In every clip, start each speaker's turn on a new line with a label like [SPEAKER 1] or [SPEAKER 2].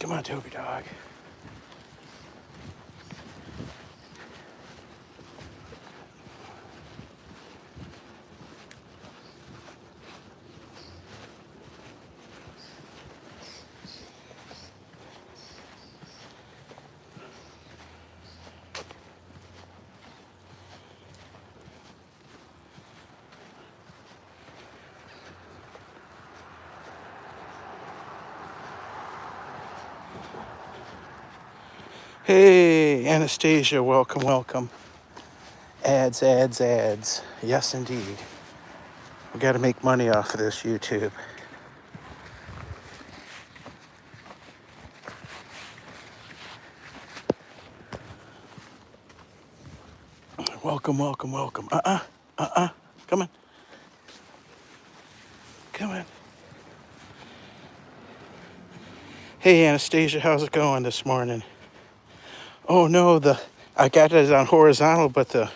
[SPEAKER 1] Come on, Toby Dog. Hey, Anastasia, welcome, welcome. Ads, ads, ads. Yes, indeed. We got to make money off of this YouTube. Welcome, welcome, welcome. Come on. Come on. Hey, Anastasia, how's it going this morning? Oh, no, I got it on horizontal, but the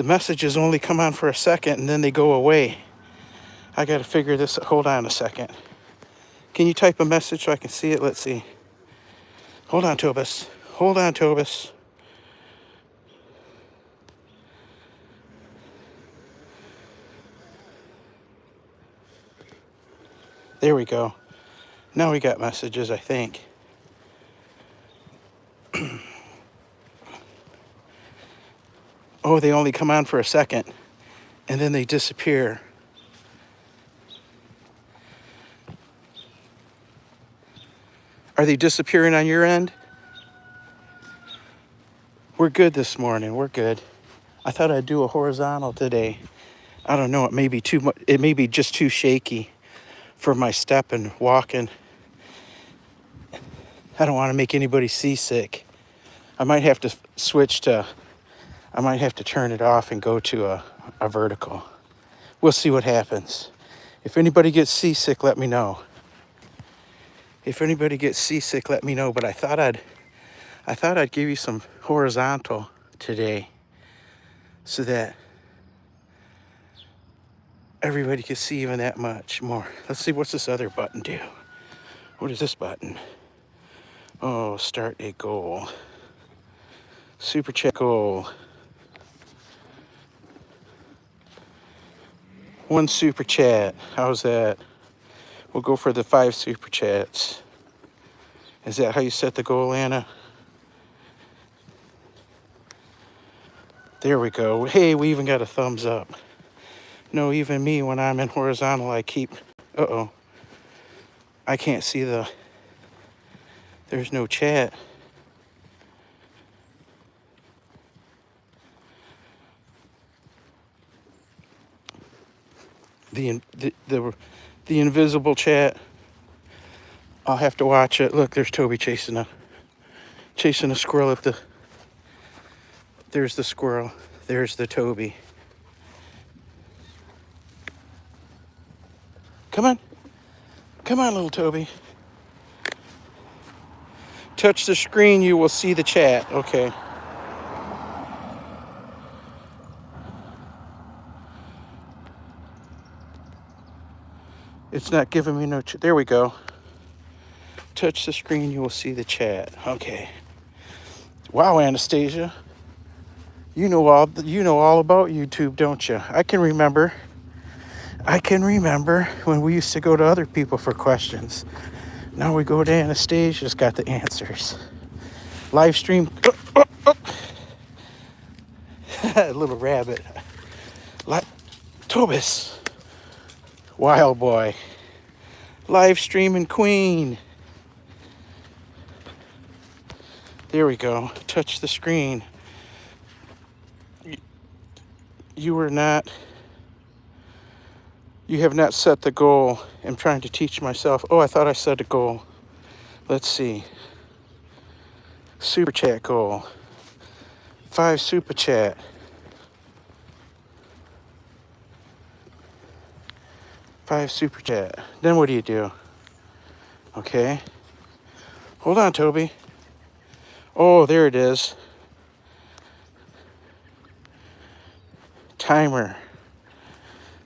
[SPEAKER 1] messages only come on for a second and then they go away. I got to figure this. Hold on a second. Can you type a message so I can see it? Let's see. Hold on, Tobis. Hold on, Tobis. There we go. Now we got messages, I think. Oh, they only come on for a second and then they disappear. Are they disappearing on your end? We're good this morning. We're good. I thought I'd do a horizontal today. I don't know. It may be too much. It may be just too shaky for my step and walking. I don't want to make anybody seasick. I might have to switch to. I might have to turn it off and go to a vertical. We'll see what happens. If anybody gets seasick, let me know. If anybody gets seasick, let me know. But I thought I'd give you some horizontal today so that everybody could see even that much more. Let's see, what's this other button do? What is this button? Oh, start a goal. Super chat goal. 1 super chat. How's that? We'll go for the 5 super chats. Is that how you set the goal, Anna? There we go. Hey, we even got a thumbs up. No, even me, when I'm in horizontal, I keep... Uh-oh. I can't see the... There's no chat. The invisible chat. I'll have to watch it. Look, there's Toby chasing a squirrel up the... There's the squirrel. There's the Toby. Come on. Come on, little Toby. Touch the screen, you will see the chat. Okay. It's not giving me no... There we go. Touch the screen, you will see the chat. Okay. Wow, Anastasia. You know all about YouTube, don't you? I can remember when we used to go to other people for questions. Now we go to Anastasia's got the answers. Live stream. Little rabbit. Tobis. Wild boy. Live streaming queen. There we go. Touch the screen. You have not set the goal. I'm trying to teach myself. Oh, I thought I set a goal. Let's see. Super chat goal. 5 super chat. 5 super chat. Then what do you do? Okay. Hold on, Toby. Oh, there it is. Timer.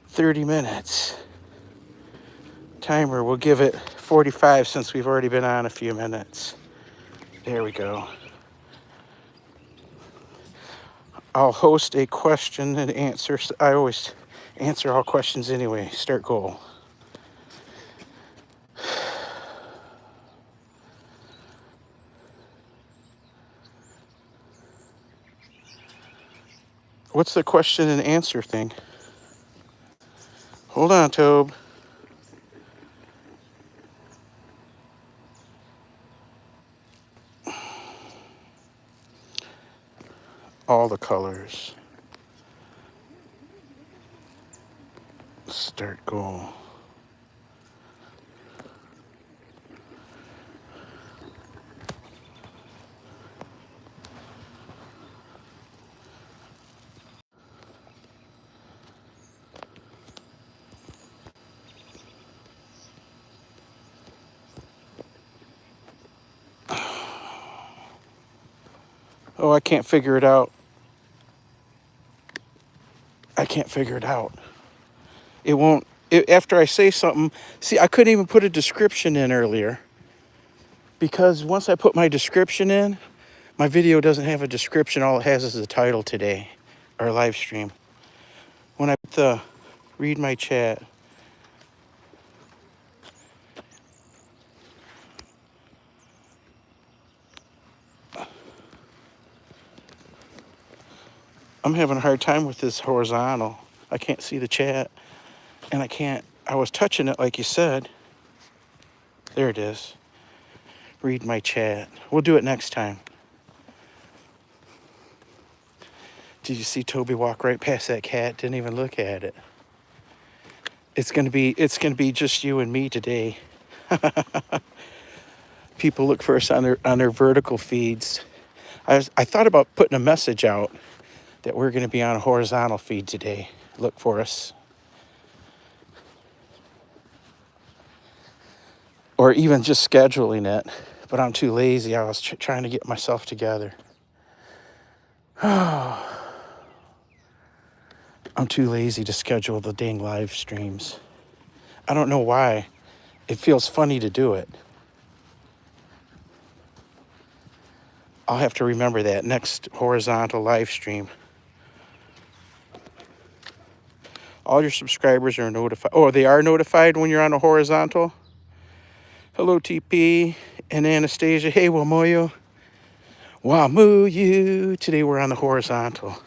[SPEAKER 1] 30 minutes. Timer, we'll give it 6:45 since we've already been on a few minutes. There we go. I'll host a question and answer. I always answer all questions anyway. Start goal. What's the question and answer thing? Hold on, Tobe. All the colors. Start goal. Oh, I can't figure it out. I can't figure it out. It won't. After I say something, see, I couldn't even put a description in earlier because once I put my description in, my video doesn't have a description. All it has is the title today, our live stream. When I put the read my chat, I'm having a hard time with this horizontal. I can't see the chat, and I was touching it like you said. There it is. Read my chat. We'll do it next time. Did you see Toby walk right past that cat? Didn't even look at it. It's gonna be just you and me today. People look for us on their vertical feeds. I thought about putting a message out that we're going to be on a horizontal feed today. Look for us. Or even just scheduling it. But I'm too lazy. I was trying to get myself together. I'm too lazy to schedule the dang live streams. I don't know why. It feels funny to do it. I'll have to remember that next horizontal live stream. All your subscribers are notified. Oh, they are notified when you're on a horizontal? Hello, TP and Anastasia. Hey, Wamoyo. Wamuyu. Today we're on the horizontal.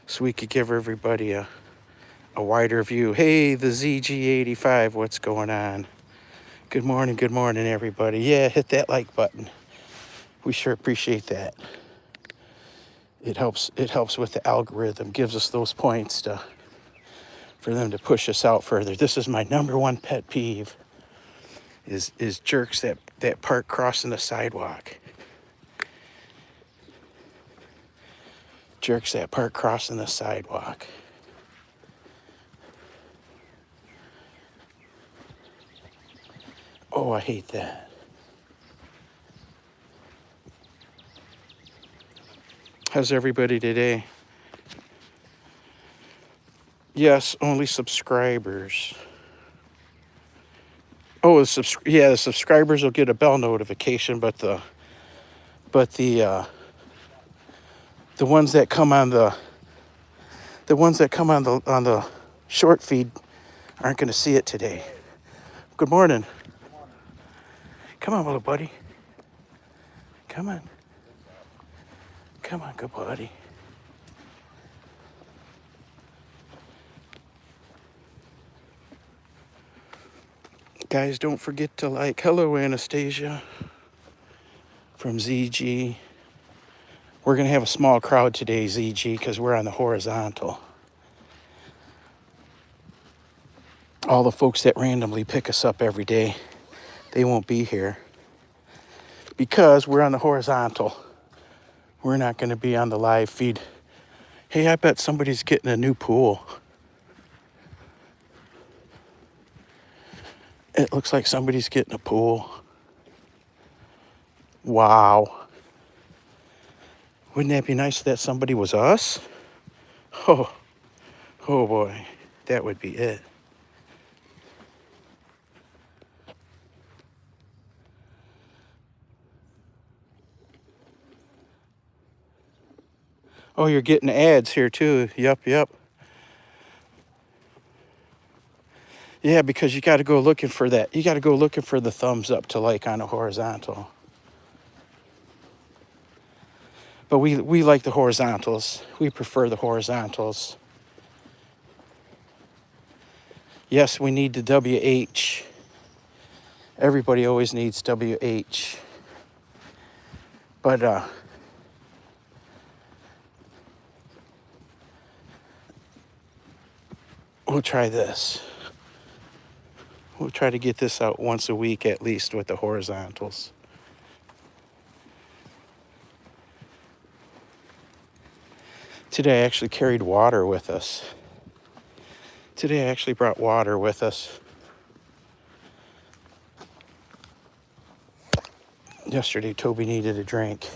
[SPEAKER 1] So we could give everybody a wider view. Hey, the ZG85, what's going on? Good morning, everybody. Yeah, hit that like button. We sure appreciate that. It helps with the algorithm, gives us those points for them to push us out further. This is my number one pet peeve is jerks that park crossing the sidewalk. Jerks that park crossing the sidewalk. Oh, I hate that. How's everybody today? Yes, only subscribers. Oh, the subscribers will get a bell notification, but the ones that come on the short feed aren't going to see it today. Good morning. Come on, little buddy. Come on. Come on, good buddy. Guys, don't forget to like. Hello, Anastasia from ZG. We're going to have a small crowd today, ZG, because we're on the horizontal. All the folks that randomly pick us up every day, they won't be here because we're on the horizontal. We're not going to be on the live feed. Hey, I bet somebody's getting a new pool. It looks like somebody's getting a pool. Wow. Wouldn't that be nice if that somebody was us? Oh boy, that would be it. Oh, you're getting ads here too. Yep, yep. Yeah, because you got to go looking for that. You got to go looking for the thumbs up to like on a horizontal. But we like the horizontals. We prefer the horizontals. Yes, we need the WH. Everybody always needs WH. But we'll try this. We'll try to get this out once a week at least with the horizontals. Today I actually carried water with us. Today I actually brought water with us. Yesterday Toby needed a drink.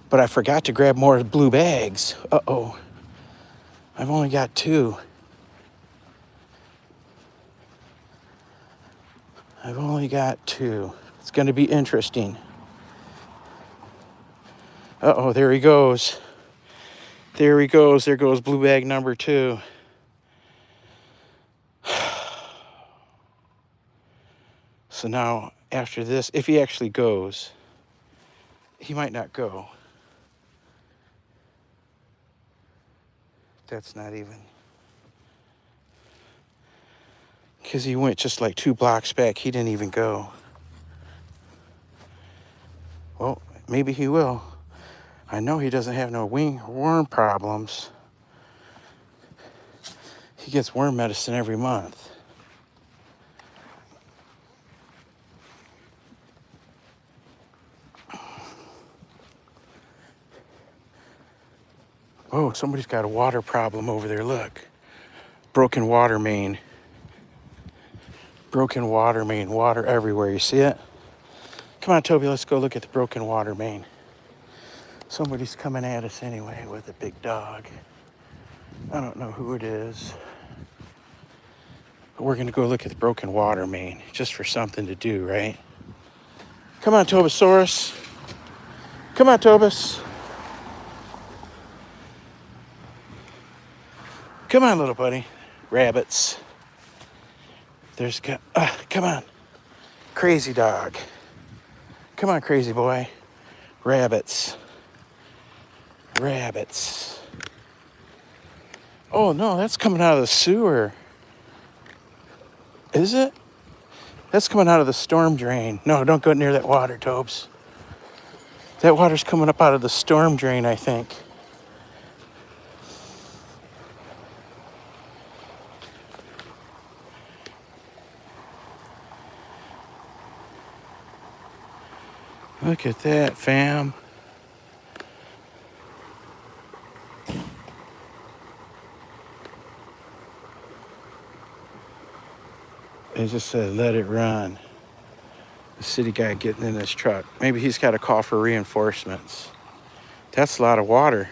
[SPEAKER 1] But I forgot to grab more blue bags. Uh-oh. I've only got 2. I've only got 2. It's going to be interesting. Uh-oh, there he goes. There he goes. There goes blue bag number 2. So now, after this, if he actually goes, he might not go. That's not even. Because he went just like 2 blocks back. He didn't even go. Well, maybe he will. I know he doesn't have no worm problems. He gets worm medicine every month. Oh, somebody's got a water problem over there. Look. Broken water main. Broken water main. Water everywhere. You see it? Come on, Toby. Let's go look at the broken water main. Somebody's coming at us anyway with a big dog. I don't know who it is. But we're going to go look at the broken water main. Just for something to do, right? Come on, Tobosaurus. Come on, Tobus. Come on, little buddy. Rabbits. Come on. Crazy dog. Come on, crazy boy. Rabbits. Rabbits. Oh, no, that's coming out of the sewer. Is it? That's coming out of the storm drain. No, don't go near that water, Tobes. That water's coming up out of the storm drain, I think. Look at that, fam. It just said, let it run. The city guy getting in his truck. Maybe he's got to call for reinforcements. That's a lot of water.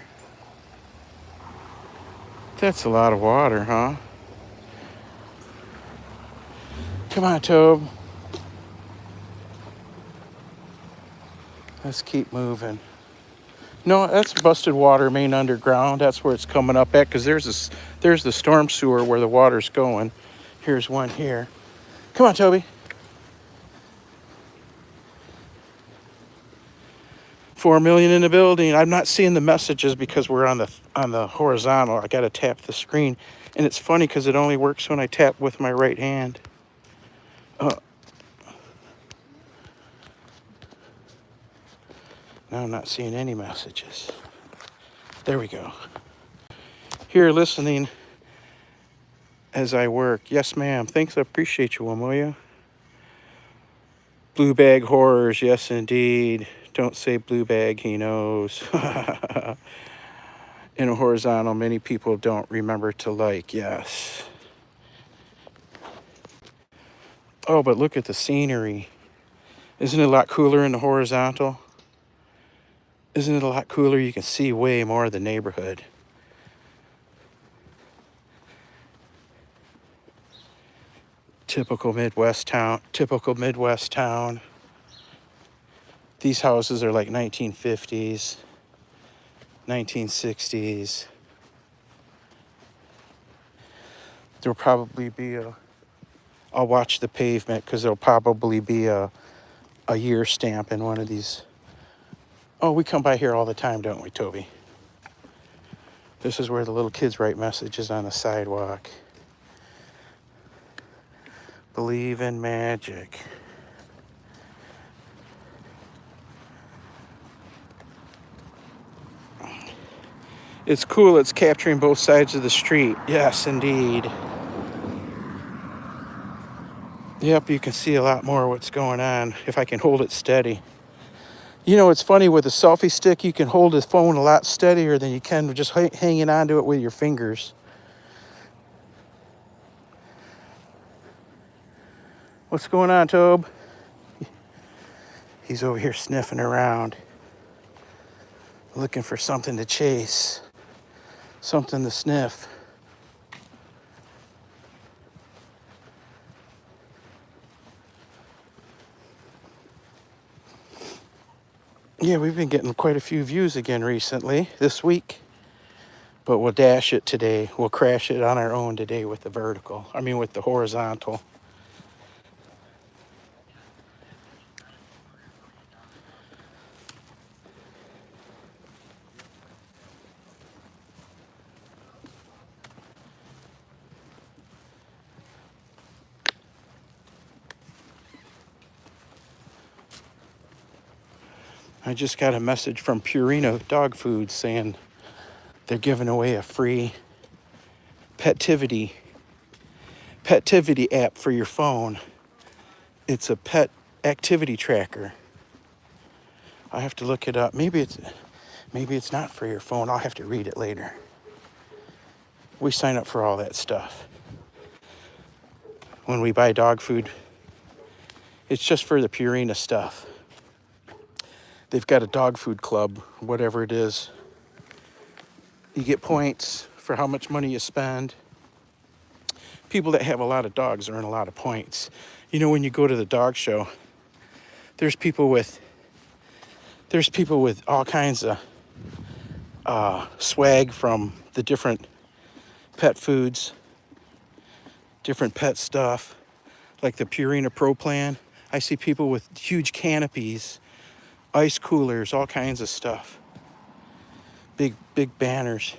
[SPEAKER 1] That's a lot of water, huh? Come on, Tobe. Let's keep moving. No, that's busted water main underground. That's where it's coming up at, because there's the storm sewer where the water's going. Here's one here. Come on, Toby. 4 million in the building. I'm not seeing the messages because we're on the horizontal. I got to tap the screen, and it's funny because it only works when I tap with my right hand. Now I'm not seeing any messages. There we go. Here, listening as I work. Yes, ma'am. Thanks. I appreciate you, will you? Blue bag horrors. Yes, indeed. Don't say blue bag. He knows. In a horizontal, many people don't remember to like. Yes. Oh, but look at the scenery. Isn't it a lot cooler in the horizontal? Isn't it a lot cooler? You can see way more of the neighborhood. Typical Midwest town. Typical Midwest town. These houses are like 1950s, 1960s. There'll probably be a, I'll watch the pavement because there'll probably be a year stamp in one of these. Oh, we come by here all the time, don't we, Toby? This is where the little kids write messages on the sidewalk. Believe in magic. It's cool, it's capturing both sides of the street. Yes, indeed. Yep, you can see a lot more what's going on if I can hold it steady. You know, it's funny, with a selfie stick, you can hold the phone a lot steadier than you can just hanging onto it with your fingers. What's going on, Tobe? He's over here sniffing around, looking for something to chase, something to sniff. Yeah, we've been getting quite a few views again recently, this week. But we'll dash it today. We'll crash it on our own today with the vertical. I mean, with the horizontal. I just got a message from Purina Dog Food saying they're giving away a free Petivity app for your phone. It's a pet activity tracker. I have to look it up. Maybe it's not for your phone. I'll have to read it later. We sign up for all that stuff. When we buy dog food, it's just for the Purina stuff. They've got a dog food club, whatever it is. You get points for how much money you spend. People that have a lot of dogs earn a lot of points. You know, when you go to the dog show, there's people with all kinds of swag from the different pet foods, different pet stuff, like the Purina Pro Plan. I see people with huge canopies, ice coolers, all kinds of stuff. Big banners.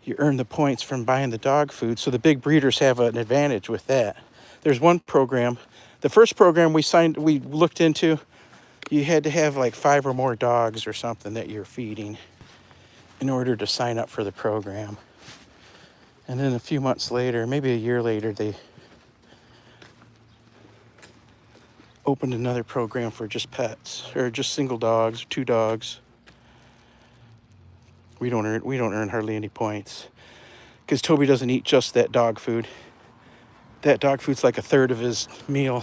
[SPEAKER 1] You earn the points from buying the dog food, so the big breeders have an advantage with that. There's one program, the first program we looked into, you had to have like 5 or more dogs or something that you're feeding in order to sign up for the program. And then a few months later, maybe a year later, they opened another program for just pets, or just single dogs, 2 dogs. We don't earn hardly any points because Toby doesn't eat just that dog food. That dog food's like a third of his meal.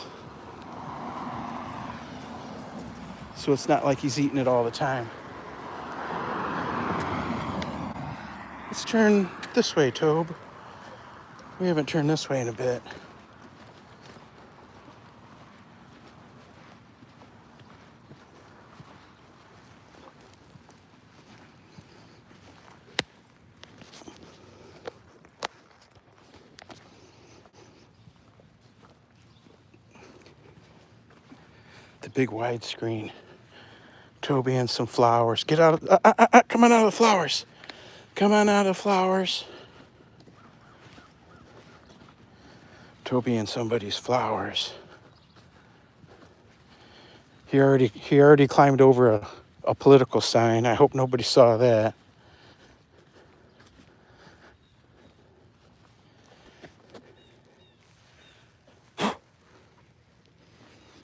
[SPEAKER 1] So it's not like he's eating it all the time. Let's turn this way, Tobe. We haven't turned this way in a bit. The big widescreen. Toby and some flowers. Get out of, come on out of the flowers. Come on out of the flowers. Toby and somebody's flowers. He already climbed over a political sign. I hope nobody saw that.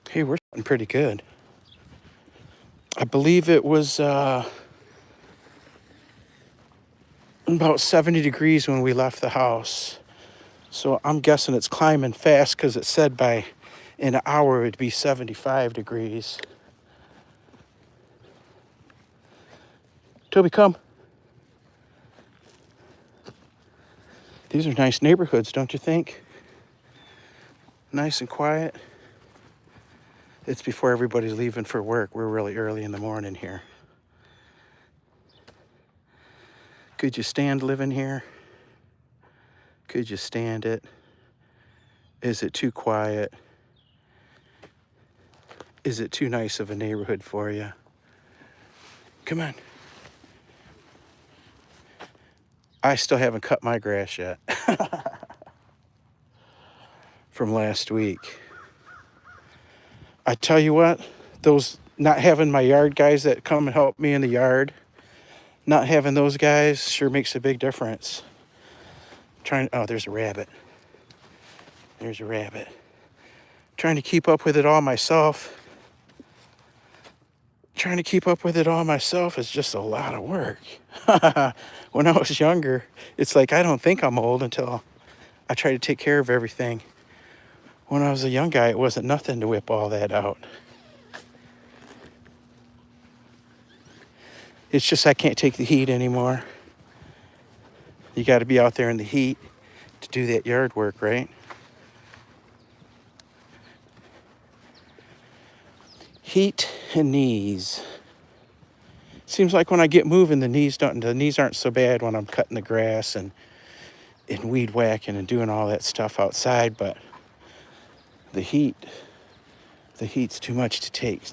[SPEAKER 1] Hey, we're doing pretty good. I believe it was about 70 degrees when we left the house. So I'm guessing it's climbing fast because it said by in an hour it'd be 75 degrees. Toby, come. These are nice neighborhoods, don't you think? Nice and quiet. It's before everybody's leaving for work. We're really early in the morning here. Could you stand living here? Could you stand it? Is it too quiet? Is it too nice of a neighborhood for you? Come on. I still haven't cut my grass yet from last week. I tell you what, those not having my yard guys that come and help me in the yard, not having those guys sure makes a big difference. Oh, there's a rabbit. There's a rabbit. Trying to keep up with it all myself. Trying to keep up with it all myself is just a lot of work. When I was younger, it's like I don't think I'm old until I try to take care of everything. When I was a young guy, it wasn't nothing to whip all that out. It's just I can't take the heat anymore. You got to be out there in the heat to do that yard work, right? Heat and knees. Seems like when I get moving, the knees aren't so bad when I'm cutting the grass and weed whacking and doing all that stuff outside, but the heat's too much to take.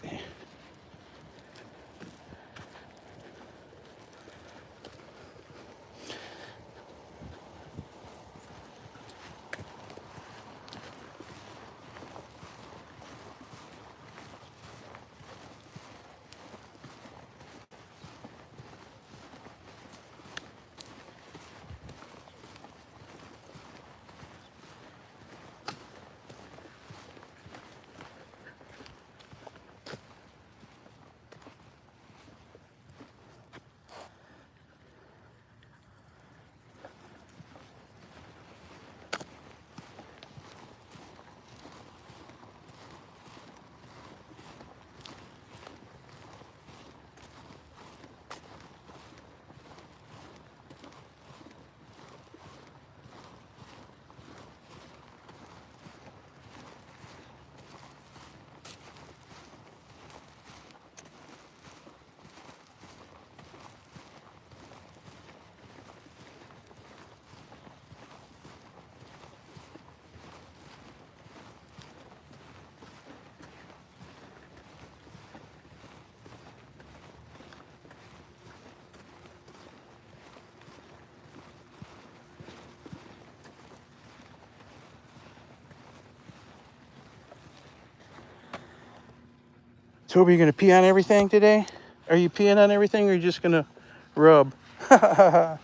[SPEAKER 1] Toby, you gonna pee on everything today? Are you peeing on everything, or are you just gonna rub? A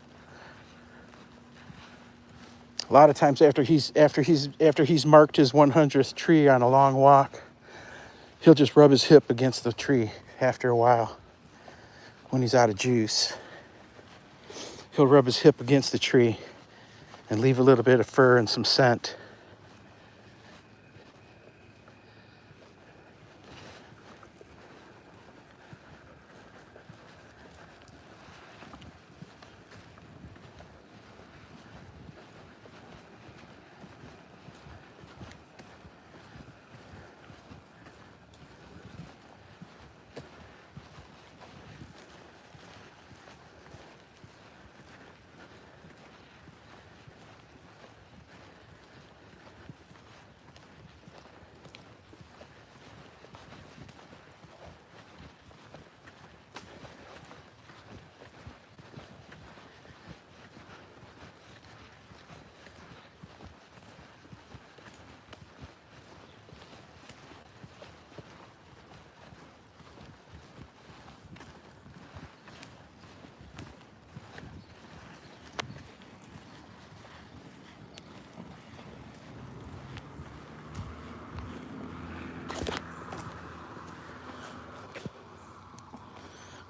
[SPEAKER 1] lot of times after he's marked his 100th tree on a long walk, he'll just rub his hip against the tree after a while. When he's out of juice, he'll rub his hip against the tree and leave a little bit of fur and some scent.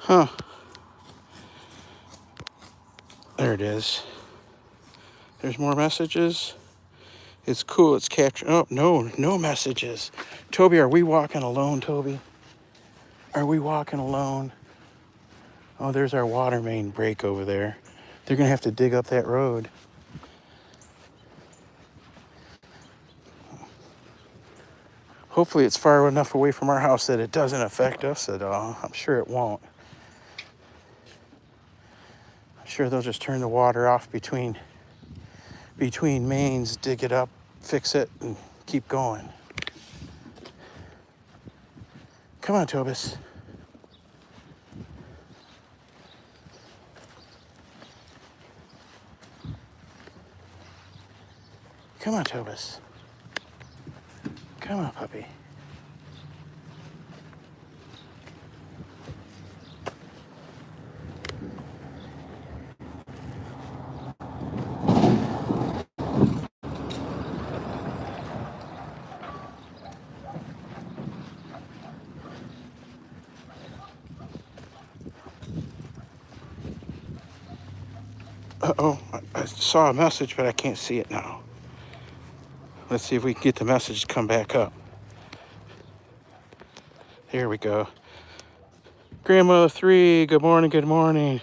[SPEAKER 1] Huh. There it is. There's more messages. It's cool. It's captured. Oh, no messages. Toby, are we walking alone, Toby? Are we walking alone? Oh, there's our water main break over there. They're going to have to dig up that road. Hopefully it's far enough away from our house that it doesn't affect us at all. I'm sure it won't. I'm sure they'll just turn the water off between mains, dig it up, fix it, and keep going. Come on, Tobis. Come on, Tobis. Come on, puppy. Uh-oh, I saw a message, but I can't see it now. Let's see if we can get the message to come back up. Here we go. Grandmother 3, good morning, good morning.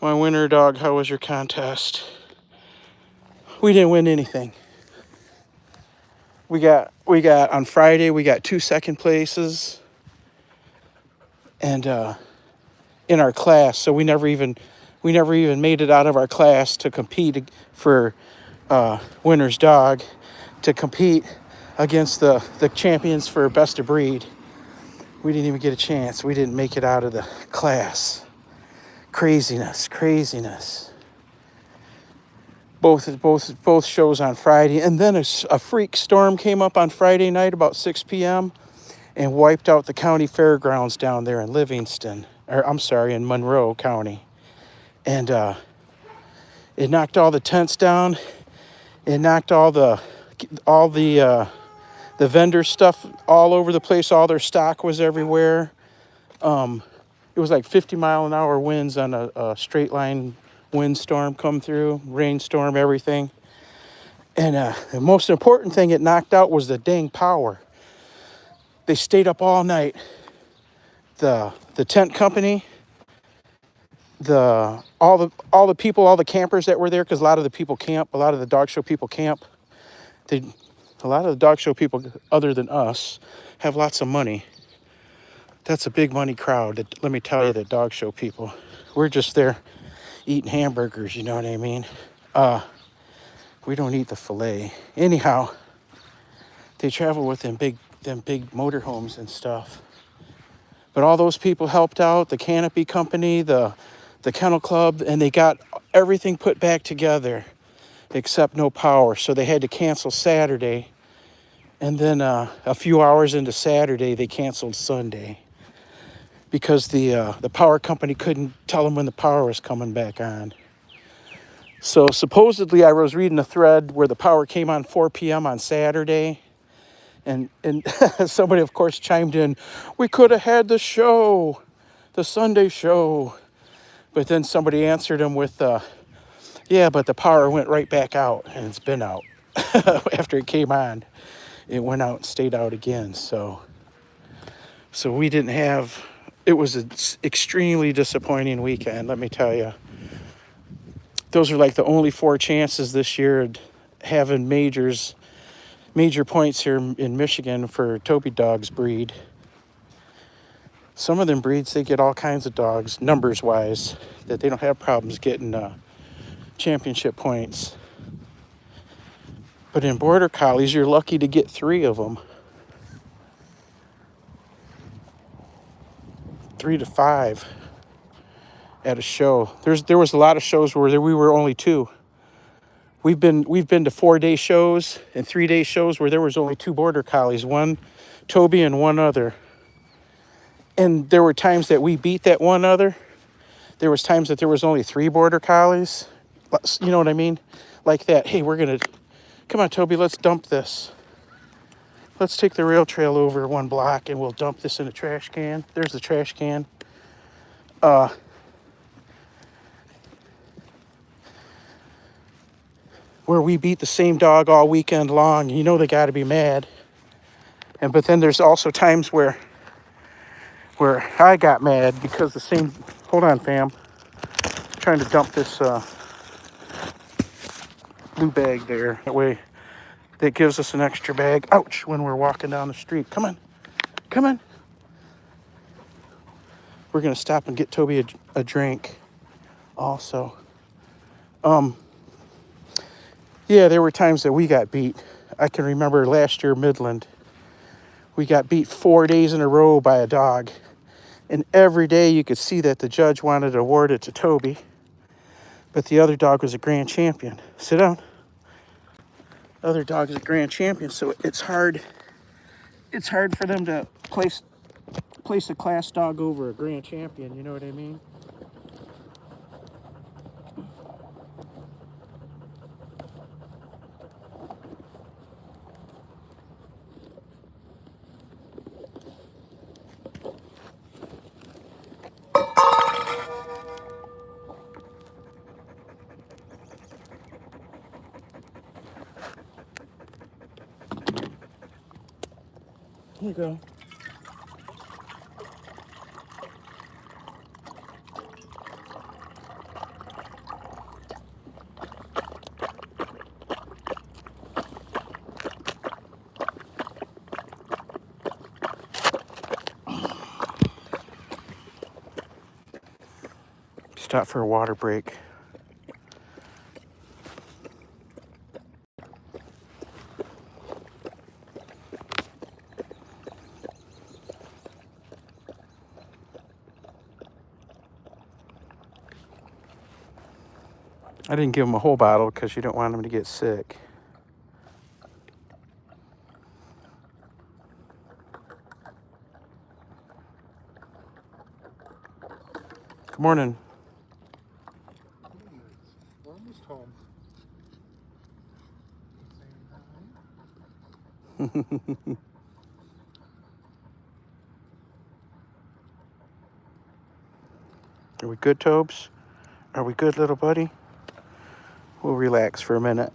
[SPEAKER 1] My winner dog, how was your contest? We didn't win anything. We got on Friday, we got 2 second places and in our class, so we never even made it out of our class to compete for winner's dog, to compete against the champions for best of breed. We didn't even get a chance. We didn't make it out of the class. Craziness. Both shows on Friday, and then a freak storm came up on Friday night about 6 p.m. and wiped out the county fairgrounds down there in Livingston, in Monroe County, and it knocked all the tents down. It knocked all the vendor stuff all over the place. All their stock was everywhere. It was like 50-mile-an-hour winds on a straight line windstorm come through, rainstorm, everything. And the most important thing it knocked out was the dang power. They stayed up all night. The tent company, all the people, all the campers that were there, because a lot of the people camp, a lot of the dog show people camp. A lot of the dog show people, other than us, have lots of money. That's a big money crowd. Let me tell you, the dog show people. We're just there eating hamburgers, you know what I mean? We don't eat the filet. Anyhow, they travel with them big motorhomes and stuff. But all those people helped out, the canopy company, the kennel club, and they got everything put back together except no power. So they had to cancel Saturday. And then a few hours into Saturday, they canceled Sunday because the power company couldn't tell them when the power was coming back on. So supposedly I was reading a thread where the power came on 4 p.m. on Saturday. And somebody, of course, chimed in, we could have had the show, the Sunday show. But then somebody answered him with, yeah, but the power went right back out, and it's been out. After it came on, it went out and stayed out again. So we didn't have, it was an extremely disappointing weekend, let me tell you. Those are like the only 4 chances this year at having major points here in Michigan for Toby Dog's breed. Some of them breeds, they get all kinds of dogs, numbers-wise, that they don't have problems getting championship points. But in Border Collies, you're lucky to get 3 of them. 3 to 5 at a show. There was a lot of shows where we were only 2. We've been to 4-day shows and 3-day shows where there was only 2 Border Collies, one Toby and one other. And there were times that we beat that one other. There was times that there was only 3 Border Collies. You know what I mean? Like that. Hey, come on, Toby, let's dump this. Let's take the rail trail over 1 block and we'll dump this in a trash can. There's the trash can. Where we beat the same dog all weekend long, you know they got to be mad. But then there's also times where I got mad because the same. Hold on, fam. I'm trying to dump this blue bag there. That way that gives us an extra bag. Ouch, when we're walking down the street. Come on, come on. We're gonna stop and get Toby a drink also. Yeah, there were times that we got beat. I can remember last year, Midland, we got beat 4 days in a row by a dog. And every day you could see that the judge wanted to award it to Toby, but the other dog was a grand champion. Sit down. Other dog is a grand champion, so it's hard. It's hard for them to place a class dog over a grand champion. You know what I mean? Here you go. Stop for a water break. I didn't give him a whole bottle because you don't want him to get sick. Good morning.
[SPEAKER 2] We're almost home.
[SPEAKER 1] Are we good, Tobes? Are we good, little buddy? We'll relax for a minute.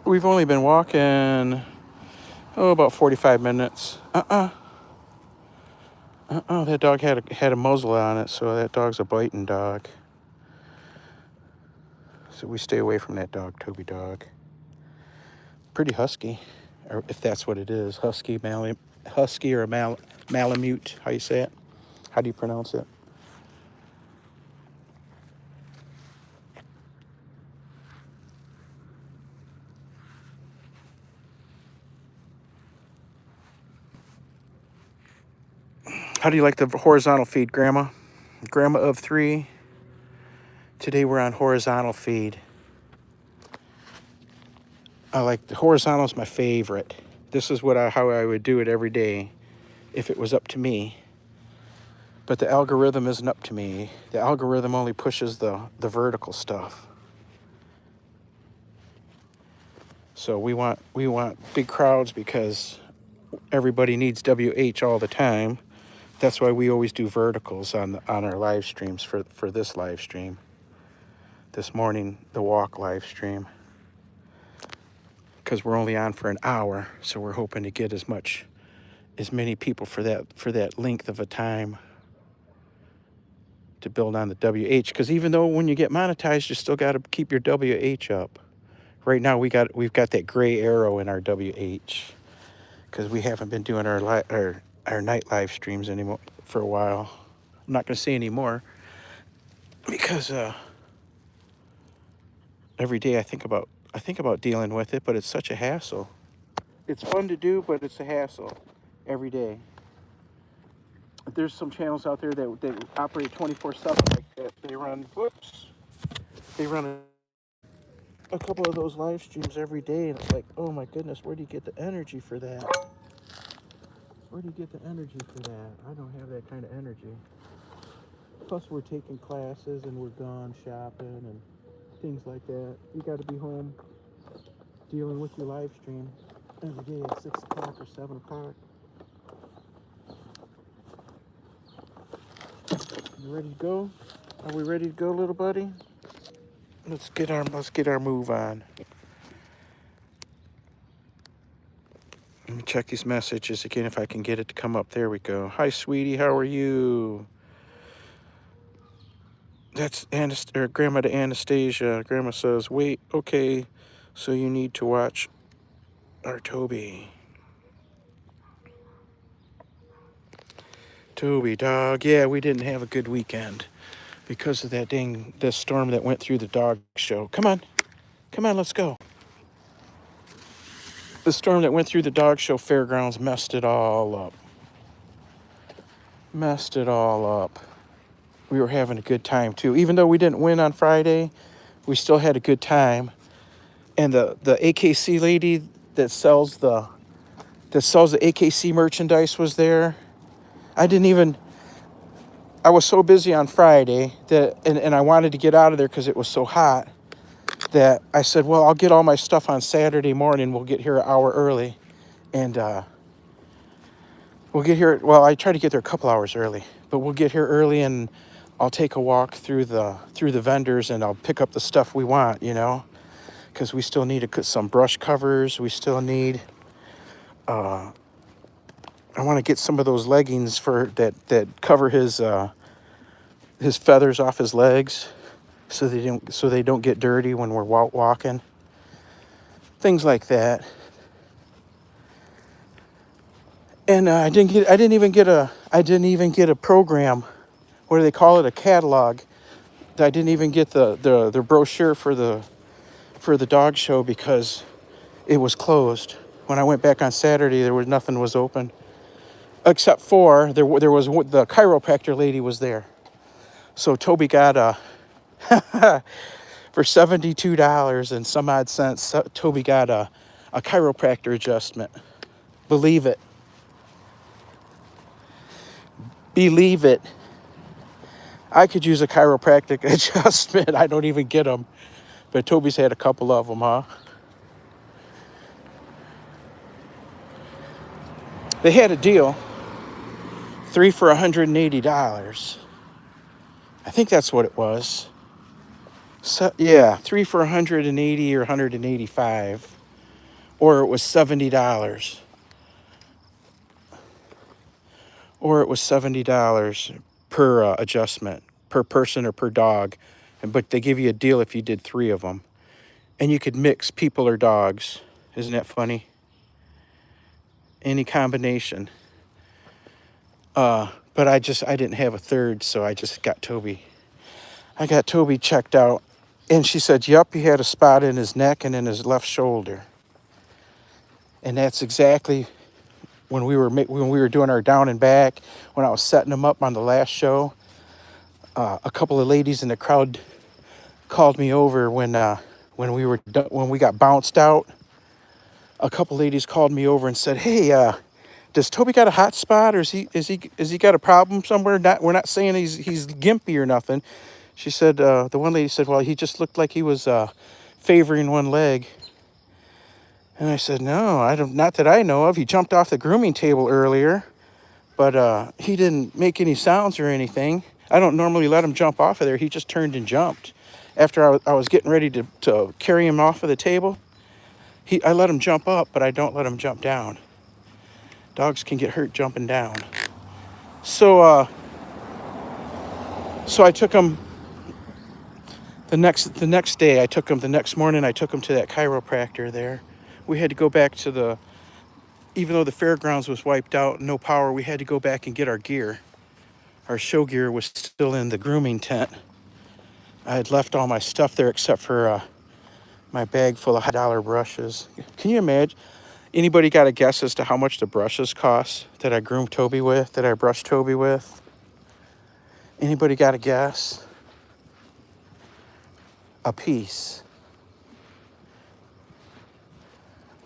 [SPEAKER 1] We've only been walking, about 45 minutes. That dog had a muzzle on it, so that dog's a biting dog. So we stay away from that dog, Toby Dog. Pretty husky, or if that's what it is. Husky or Malamute, how you say it? How do you pronounce it? How do you like the horizontal feed, Grandma? Grandma of 3. Today we're on horizontal feed. I like the horizontal is my favorite. This is how I would do it every day if it was up to me. But the algorithm isn't up to me. The algorithm only pushes the vertical stuff. So we want big crowds because everybody needs WH all the time. That's why we always do verticals on our live streams for this live stream. This morning, the walk live stream. Because we're only on for an hour, so we're hoping to get as many people for that length of a time to build on the WH. Because even though when you get monetized, you still got to keep your WH up. Right now, we've got that gray arrow in our WH because we haven't been doing our night live streams anymore for a while. I'm not going to say anymore because every day I think about dealing with it, but it's such a hassle. It's fun to do, but it's a hassle every day. There's some channels out there that operate 24/7 like that. They run a couple of those live streams every day, and it's like, oh my goodness, where do you get the energy for that? Where do you get the energy for that? I don't have that kind of energy. Plus, we're taking classes and we're gone shopping and things like that. You got to be home dealing with your live stream every day at 6 o'clock or 7 o'clock. You ready to go? Are we ready to go, little buddy? Let's get our move on. Let me check these messages again if I can get it to come up. There we go. Hi, sweetie. How are you? That's Grandma to Anastasia. Grandma says, wait, okay. So you need to watch our Toby. Toby Dog. Yeah, we didn't have a good weekend because of that storm that went through the dog show. Come on. Come on, let's go. The storm that went through the dog show fairgrounds messed it all up. Messed it all up. We were having a good time too. Even though we didn't win on Friday, we still had a good time. And the AKC lady that sells the AKC merchandise was there. I was so busy on Friday that and I wanted to get out of there because it was so hot that I said, well, I'll get all my stuff on Saturday morning. We'll get here an hour early. And we'll get here, well, I try to get there a couple hours early, but we'll get here early and I'll take a walk through the vendors and I'll pick up the stuff we want, you know, because we still need some brush covers. We still need, I want to get some of those leggings for that cover his feathers off his legs so they don't get dirty when we're walking. Things like that. And I didn't even get a program. What do they call it? A catalog. I didn't even get the brochure for the dog show because it was closed. When I went back on Saturday, nothing was open, except for there was the chiropractor lady was there. So Toby got for $72 and some odd cents. Toby got a chiropractor adjustment. Believe it. Believe it. I could use a chiropractic adjustment. I don't even get them. But Toby's had a couple of them, huh? They had a deal. 3 for $180. I think that's what it was. So, yeah, 3 for $180 or $185. Or it was $70. Or it was $70 per adjustment, per person or per dog. But they give you a deal if you did 3 of them. And you could mix people or dogs. Isn't that funny? Any combination. But I didn't have a third, so I just got Toby. I got Toby checked out. And she said, yep, he had a spot in his neck and in his left shoulder. And that's exactly when we were doing our down and back, when I was setting him up on the last show. A couple of ladies in the crowd called me over when we got bounced out. A couple ladies called me over and said, "Hey, does Toby got a hot spot, or is he got a problem somewhere? We're not saying he's gimpy or nothing." She said, the one lady said, "Well, he just looked like he was favoring one leg." And I said, "No, not that I know of. He jumped off the grooming table earlier, but he didn't make any sounds or anything. I don't normally let him jump off of there. He just turned and jumped. After I was getting ready to carry him off of the table, I let him jump up, but I don't let him jump down. Dogs can get hurt jumping down." So I took him the next day. The next morning I took him to that chiropractor there. We had to go back to even though the fairgrounds was wiped out, no power, we had to go back and get our gear. Our show gear was still in the grooming tent. I had left all my stuff there except for my bag full of $100 brushes. Can you imagine? Anybody got a guess as to how much the brushes cost that I groomed Toby with, that I brushed Toby with? Anybody got a guess? A piece.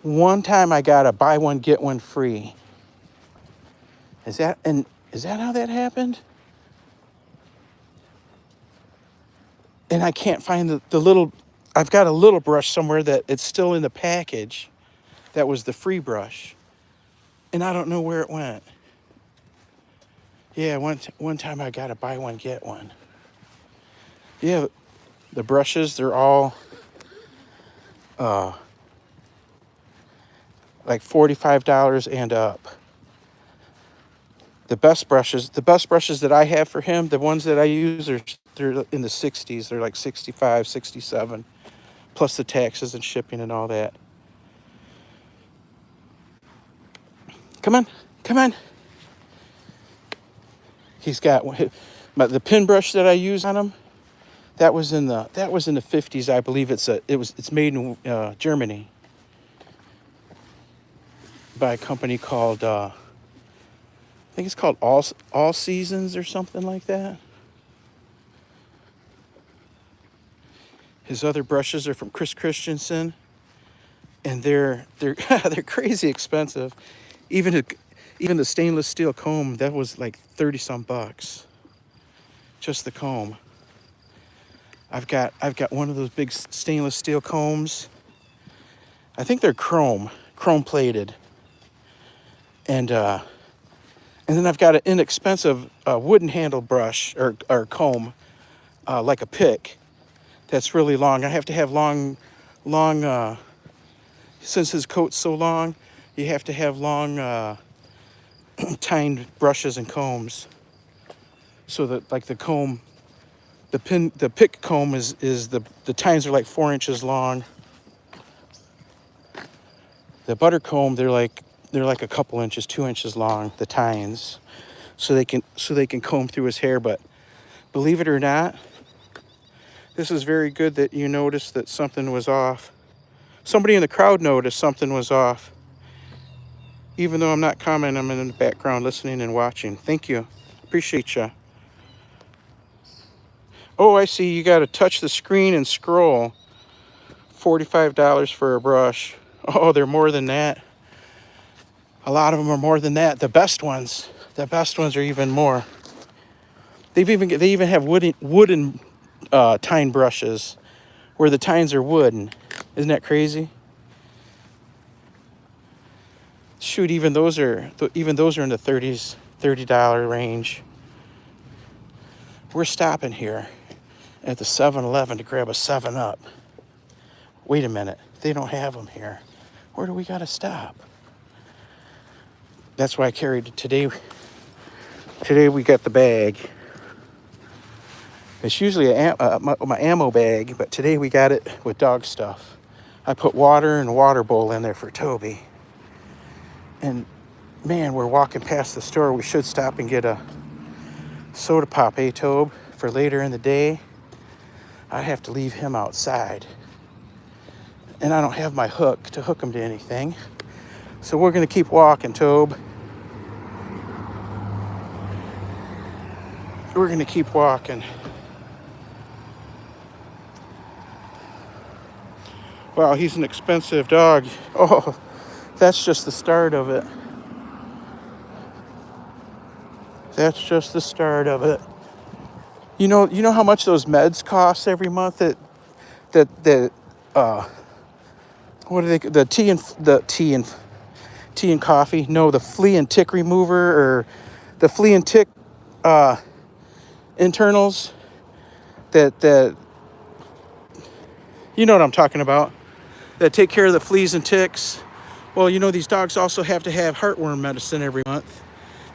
[SPEAKER 1] One time I got a buy one, get one free. Is that how that happened? And I can't find the little, I've got a little brush somewhere that it's still in the package. That was the free brush. And I don't know where it went. Yeah, one time I got a buy one, get one. Yeah, the brushes, they're all like $45 and up. The best brushes that I have for him, the ones that I use, they're in the 60s. They're like 65, 67. plus the taxes and shipping and all that. Come on, come on. He's got the pin brush that I use on him. That was in the 50s, I believe. It's made in Germany by a company called I think it's called All Seasons or something like that. His other brushes are from Chris Christensen, and they're they're crazy expensive. Even the stainless steel comb, that was like 30 some bucks. Just the comb. I've got one of those big stainless steel combs. I think they're chrome plated. And then I've got an inexpensive wooden handle brush or comb, like a pick, that's really long. I have to have long, since his coat's so long, you have to have long tined brushes and combs. So that like the comb, the pick comb is the tines are like 4 inches long. The butter comb, they're like a couple inches, 2 inches long, the tines. So they can comb through his hair. But believe it or not, this is very good that you noticed that something was off. Somebody in the crowd noticed something was off. Even though I'm not commenting, I'm in the background listening and watching. Thank you. Appreciate you. Oh, I see. You got to touch the screen and scroll. $45 for a brush. Oh, they're more than that. A lot of them are more than that. The best ones are even more. They even have wooden tine brushes where the tines are wooden. Isn't that crazy? Shoot, even those are in the $30 range. We're stopping here at the 7-Eleven to grab a 7-Up. Wait a minute, they don't have them here. Where do we gotta stop? That's why I carried it today. Today we got the bag. It's usually my ammo bag, but today we got it with dog stuff. I put water and a water bowl in there for Toby. And man, we're walking past the store. We should stop and get a soda pop, Tobe, for later in the day. I have to leave him outside. And I don't have my hook to hook him to anything. So we're going to keep walking, Tobe. We're going to keep walking. Wow, he's an expensive dog. Oh, that's just the start of it. That's just the start of it. You know how much those meds cost every month? What do they? The tea and coffee? No, the flea and tick remover or the flea and tick internals. That you know what I'm talking about? That take care of the fleas and ticks. Well, these dogs also have to have heartworm medicine every month.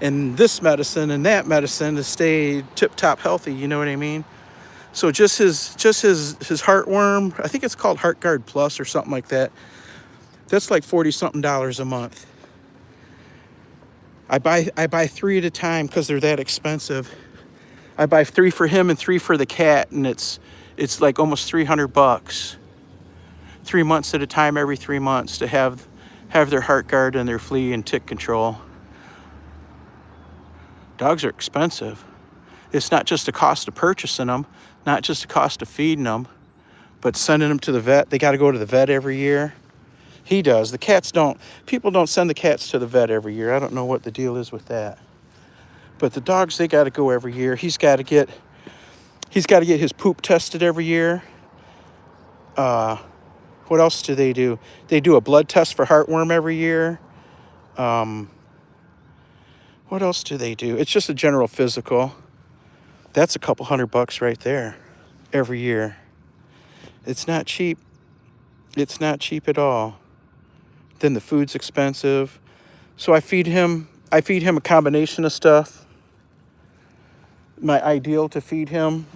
[SPEAKER 1] And this medicine and that medicine to stay tip-top healthy, you know what I mean? So just his heartworm, I think it's called HeartGuard Plus or something like that. That's like $40-something a month. I buy 3 at a time because they're that expensive. I buy 3 for him and 3 for the cat, and it's like almost $300. 3 months at a time, every 3 months, to have their HeartGuard and their flea and tick control. Dogs are expensive. It's not just the cost of purchasing them, not just the cost of feeding them, but sending them to the vet. They got to go to the vet every year. He does. The cats don't. People don't send the cats to the vet every year. I don't know what the deal is with that. But the dogs, they got to go every year. He's got to get his poop tested every year. What else do they do? They do a blood test for heartworm every year. What else do they do? It's just a general physical. That's a couple $100 right there every year. It's not cheap. It's not cheap at all. Then the food's expensive. So I feed him a combination of stuff. My ideal to feed him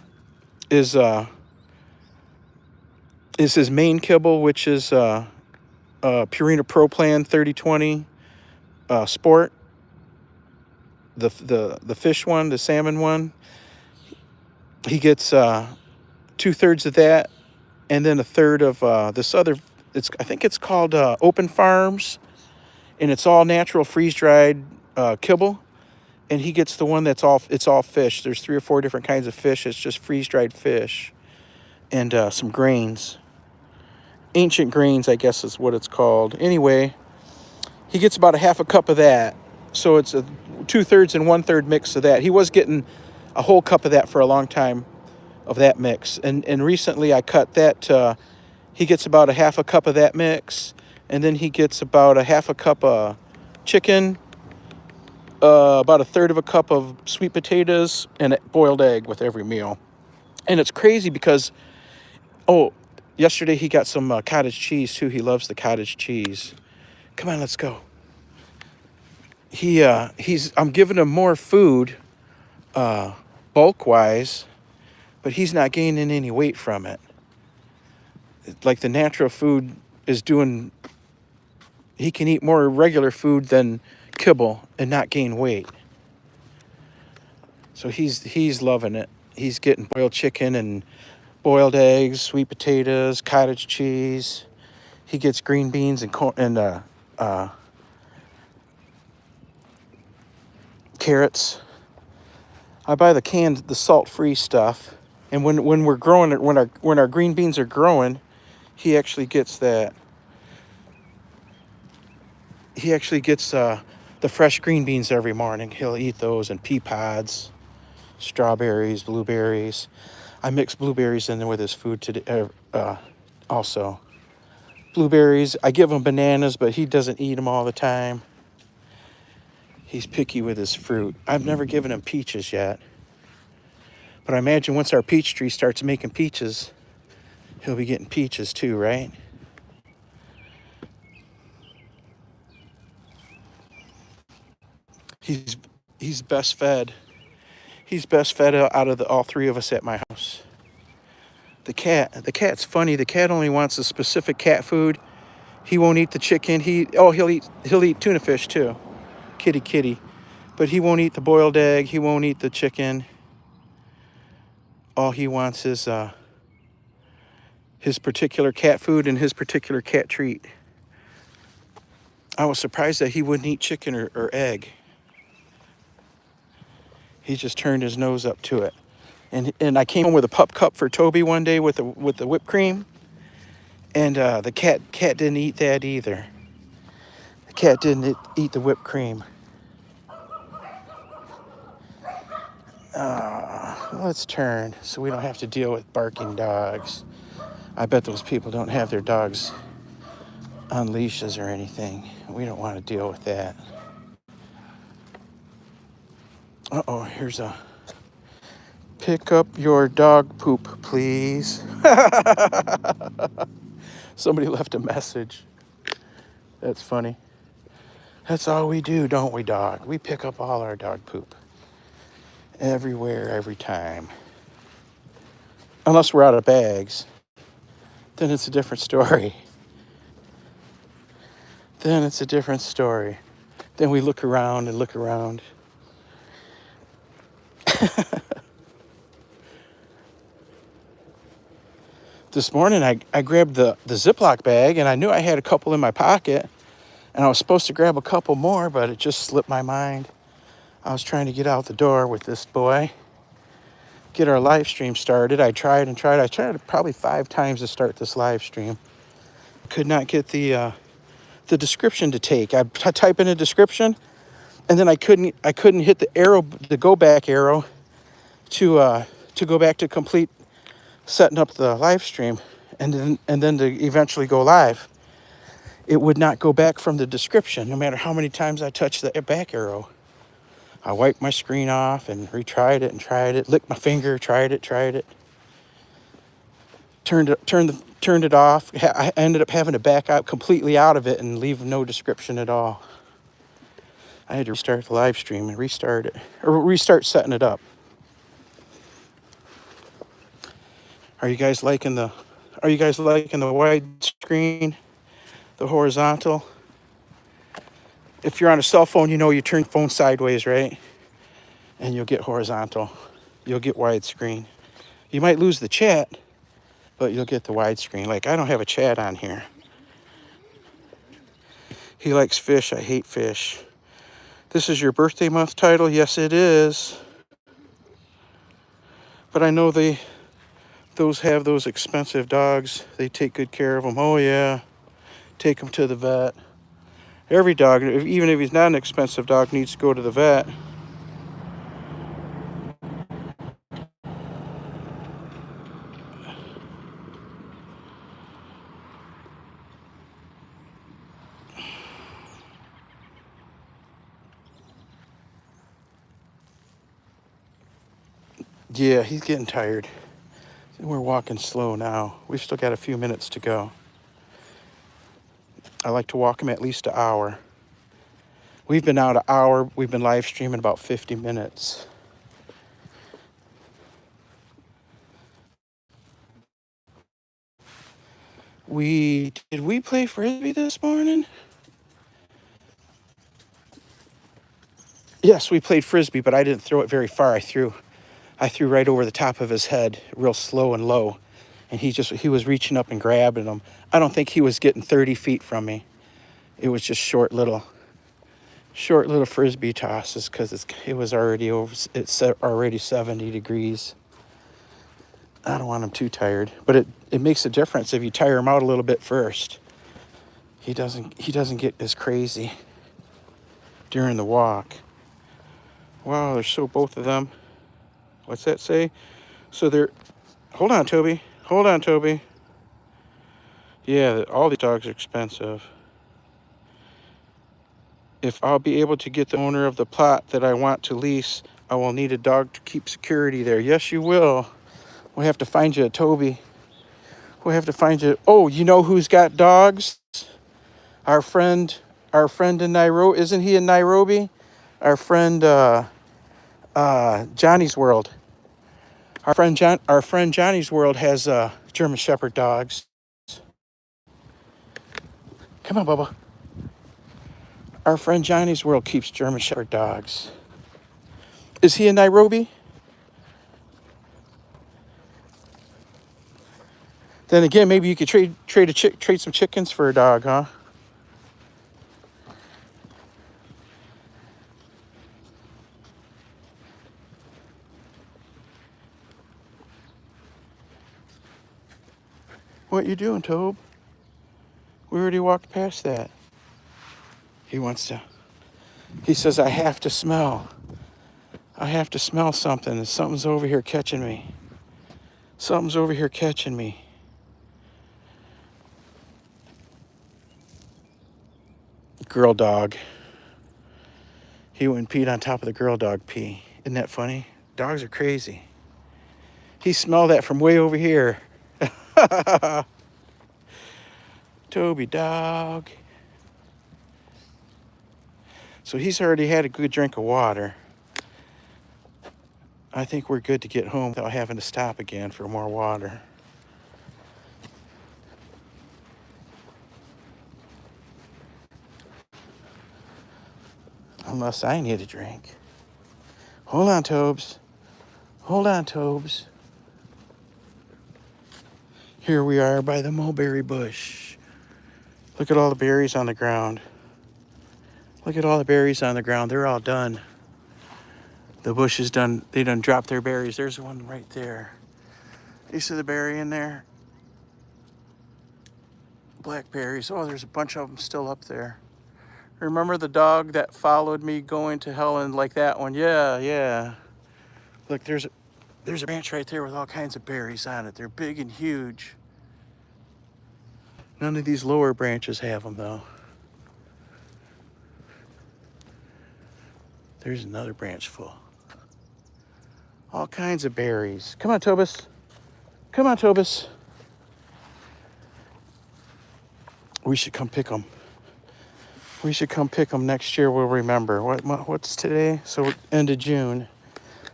[SPEAKER 1] is is his main kibble, which is Purina Pro Plan 3020 Sport, the fish one, the salmon one. He gets 2/3 of that, and then a third of this other. I think it's called Open Farms, and it's all natural freeze dried kibble. And he gets the one it's all fish. There's 3 or 4 different kinds of fish. It's just freeze dried fish and some grains. Ancient grains, I guess is what it's called. Anyway, he gets about a half a cup of that. So it's a 2/3 and 1/3 mix of that. He was getting a whole cup of that for a long time, of that mix. And recently I cut that. He gets about a half a cup of that mix. And then he gets about a half a cup of chicken, about a third of a cup of sweet potatoes, and a boiled egg with every meal. And it's crazy because, yesterday he got some cottage cheese too. He loves the cottage cheese. Come on, let's go. I'm giving him more food, bulk wise, but he's not gaining any weight from it. Like the natural food is doing, he can eat more regular food than kibble and not gain weight. So he's loving it. He's getting boiled chicken and boiled eggs, sweet potatoes, cottage cheese. He gets green beans and carrots. I buy the salt-free stuff, and when we're growing it, when our green beans are growing, he actually gets that. He actually gets the fresh green beans every morning. He'll eat those, and pea pods, strawberries, blueberries. I mix blueberries in there with his food today. Also, blueberries. I give him bananas, but he doesn't eat them all the time. He's picky with his fruit. I've never given him peaches yet. But I imagine once our peach tree starts making peaches, he'll be getting peaches too, right? He's best fed. He's best fed out of all 3 of us at my house. The cat's funny. The cat only wants a specific cat food. He won't eat the chicken. He'll eat tuna fish too. Kitty. But he won't eat the boiled egg. He won't eat the chicken. All he wants is his particular cat food and his particular cat treat. I was surprised that he wouldn't eat chicken or egg. He just turned his nose up to it. And I came home with a pup cup for Toby one day with the whipped cream, and the cat didn't eat that either. The cat didn't eat the whipped cream. Let's turn so we don't have to deal with barking dogs. I bet those people don't have their dogs on leashes or anything. We don't want to deal with that. Here's a pick up your dog poop, please. Somebody left a message. That's funny. That's all we do, don't we, dog? We pick up all our dog poop. Everywhere, every time. Unless we're out of bags. Then it's a different story. Then we look around and look around. This morning I grabbed the Ziploc bag, and I knew I had a couple in my pocket, and I was supposed to grab a couple more, but it just slipped my mind. I was trying to get out the door with this boy, get our live stream started. I tried probably 5 times to start this live stream. Could not get the description to take. I type in a description, and then I couldn't hit the go back arrow to go back to complete setting up the live stream, and then to eventually go live. It would not go back from the description, no matter how many times I touched the back arrow. I wiped my screen off and retried it and tried it, licked my finger, tried it. Turned it off. I ended up having to back out completely out of it and leave no description at all. I had to restart the live stream and restart setting it up. Are you guys liking the Are you guys liking the widescreen, the horizontal? If you're on a cell phone, you know you turn your phone sideways, right? And you'll get horizontal. You'll get widescreen. You might lose the chat, but you'll get the widescreen. Like, I don't have a chat on here. He likes fish. I hate fish. This is your birthday month title? Yes, it is. But I know those have those expensive dogs. They take good care of them. Oh, yeah. Take them to the vet. Every dog, even if he's not an expensive dog, needs to go to the vet. Yeah, he's getting tired. We're walking slow now. We've still got a few minutes to go. I like to walk him at least an hour. We've been out an hour. We've been live streaming about 50 minutes. Did we play Frisbee this morning? Yes, we played Frisbee, but I didn't throw it very far. I threw right over the top of his head, real slow and low. And he was reaching up and grabbing them. I don't think he was getting 30 feet from me. It was just short little Frisbee tosses because it was already over. It's already 70 degrees. I don't want him too tired, but it makes a difference if you tire him out a little bit first. He doesn't get as crazy during the walk. Wow, there's both of them. What's that say? So they're, hold on, Toby. Hold on, Toby. Yeah, all these dogs are expensive. If I'll be able to get the owner of the plot that I want to lease, I will need a dog to keep security there. Yes, you will. We'll have to find you a Toby. We'll have to find you. Oh, you know who's got dogs? Our friend in Nairobi. Isn't he in Nairobi? Our friend Johnny's World. Our friend Johnny's World has German Shepherd dogs. Come on, Bubba. Our friend Johnny's World keeps German Shepherd dogs. Is he in Nairobi? Then again, maybe you could trade some chickens for a dog, huh? What you doing, Tobe? We already walked past that. He says, I have to smell something. Something's over here catching me. Something's over here catching me. Girl dog. He went and peed on top of the girl dog pee. Isn't that funny? Dogs are crazy. He smelled that from way over here. Toby Dog. So he's already had a good drink of water. I think we're good to get home without having to stop again for more water. Unless I need a drink. Hold on, Tobes. Hold on, Tobes. Here we are by the mulberry bush. Look at all the berries on the ground. Look at all the berries on the ground. They're all done. The bush is done. They done dropped their berries. There's one right there. You see the berry in there? Blackberries. Oh, there's a bunch of them still up there. Remember the dog that followed me going to Helen like that one? Yeah. Look, there's a branch right there with all kinds of berries on it. They're big and huge. None of these lower branches have them, though. There's another branch full. All kinds of berries. Come on, Tobus. Come on, Tobus. We should come pick them. We should come pick them next year. We'll remember. What's today? So end of June.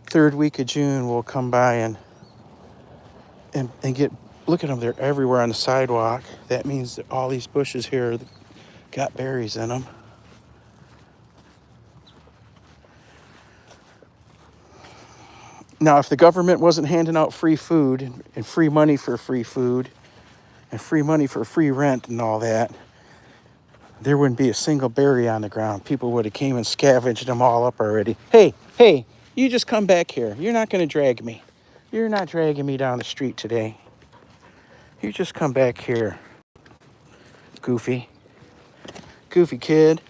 [SPEAKER 1] Third week of June, we'll come by and get Look at them, they're everywhere on the sidewalk. That means that all these bushes here got berries in them. Now, if the government wasn't handing out free food and free money for free food and free money for free rent and all that, there wouldn't be a single berry on the ground. People would have came and scavenged them all up already. Hey, hey, you just come back here. You're not going to drag me. You're not dragging me down the street today. You just come back here, goofy. Goofy kid.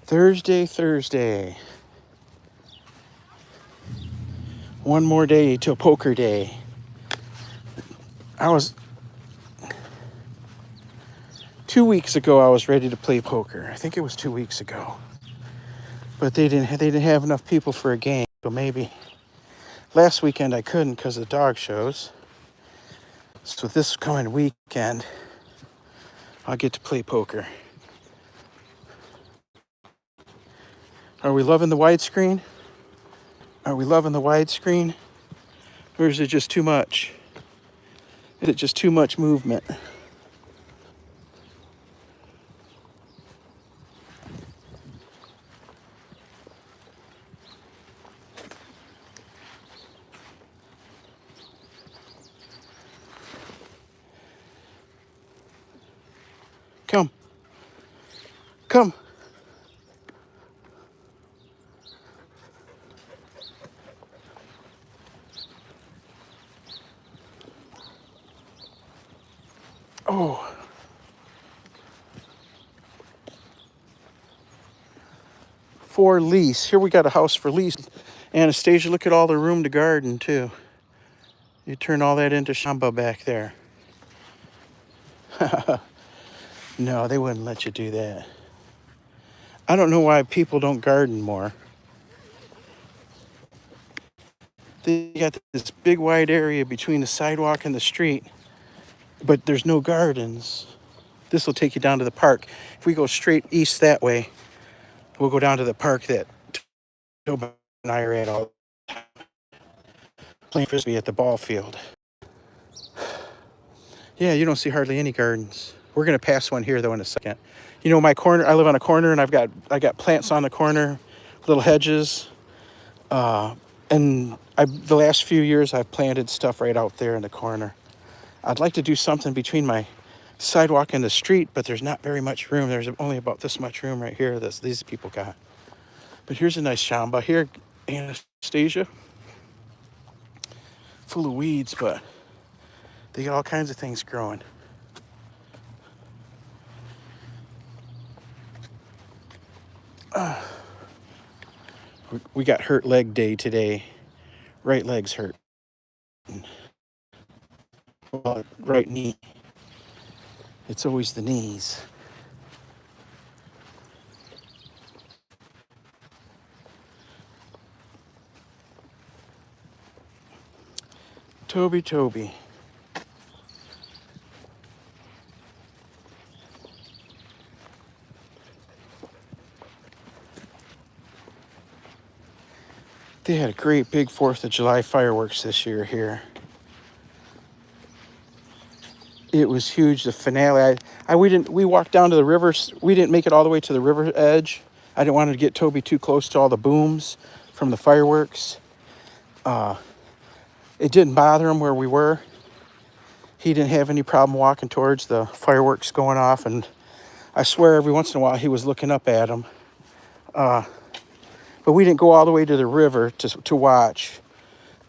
[SPEAKER 1] Thursday. One more day till poker day. I was 2 weeks ago. I was ready to play poker. I think it was 2 weeks ago, but they didn't have enough people for a game. So maybe last weekend I couldn't because of the dog shows. So this coming weekend, I'll get to play poker. Are we loving the widescreen? Are we loving the widescreen? Or is it just too much? Is it just too much movement? Come. Come. Oh. For lease. Here we got a house for lease. Anastasia, look at all the room to garden too. You turn all that into shamba back there. No, they wouldn't let you do that. I don't know why people don't garden more. They got this big wide area between the sidewalk and the street, but there's no gardens. This will take you down to the park. If we go straight east that way, we'll go down to the park that Toby and I are at all the time, playing frisbee at the ball field. Yeah, you don't see hardly any gardens. We're gonna pass one here though in a second. You know, my corner, I live on a corner and I got plants on the corner, little hedges. And the last few years I've planted stuff right out there in the corner. I'd like to do something between my sidewalk and the street, but there's not very much room. There's only about this much room right here that these people got. But here's a nice shamba here, Anastasia. Full of weeds, but they got all kinds of things growing. We got hurt leg day today. Right leg's hurt. Well, right knee. It's always the knees. Toby. They had a great big 4th of July fireworks this year here. It was huge, the finale. We walked down to the river. We didn't make it all the way to the river edge. I didn't want to get Toby too close to all the booms from the fireworks. It didn't bother him where we were. He didn't have any problem walking towards the fireworks going off, and I swear every once in a while he was looking up at him. But we didn't go all the way to the river to watch,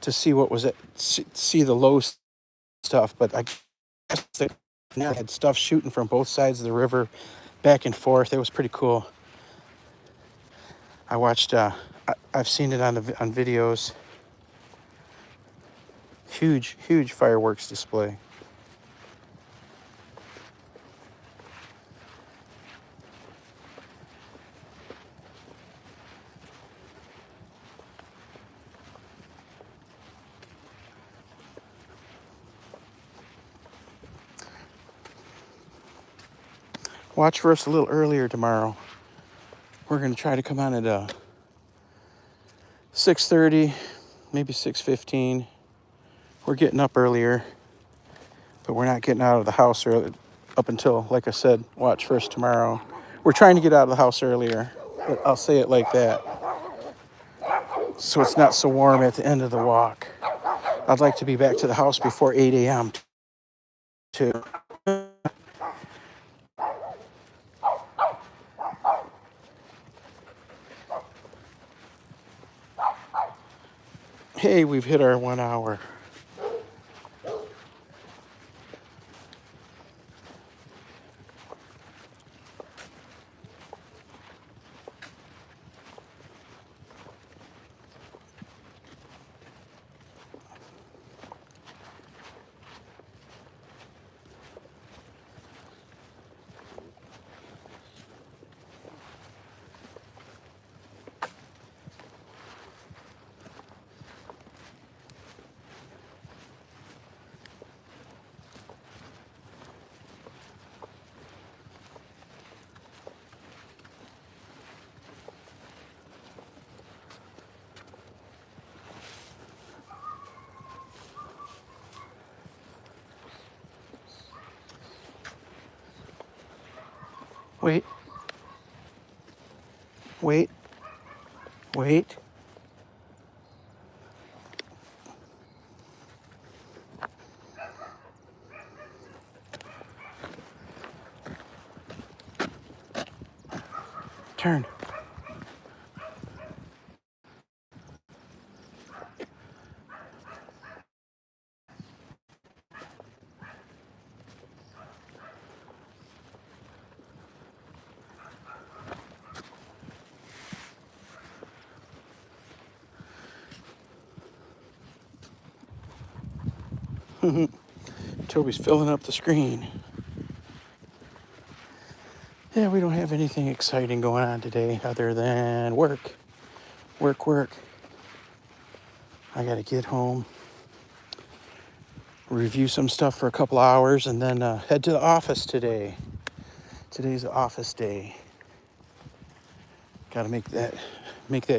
[SPEAKER 1] to see what was it, see the low stuff. But I guess they had stuff shooting from both sides of the river, back and forth. It was pretty cool. I watched. I've seen it on videos. Huge, huge fireworks display. Watch for us a little earlier tomorrow. We're going to try to come on at 6:30, maybe 6:15. We're getting up earlier, but we're not getting out of the house early, up until, like I said, watch for us tomorrow. We're trying to get out of the house earlier, but I'll say it like that, so it's not so warm at the end of the walk. I'd like to be back to the house before 8 a.m. too. Hey, we've hit our 1 hour. Wait, wait, wait. Turn. Toby's filling up the screen. Yeah, we don't have anything exciting going on today other than work. Work. I gotta get home, review some stuff for a couple hours, and then head to the office today. Today's the office day. Gotta make that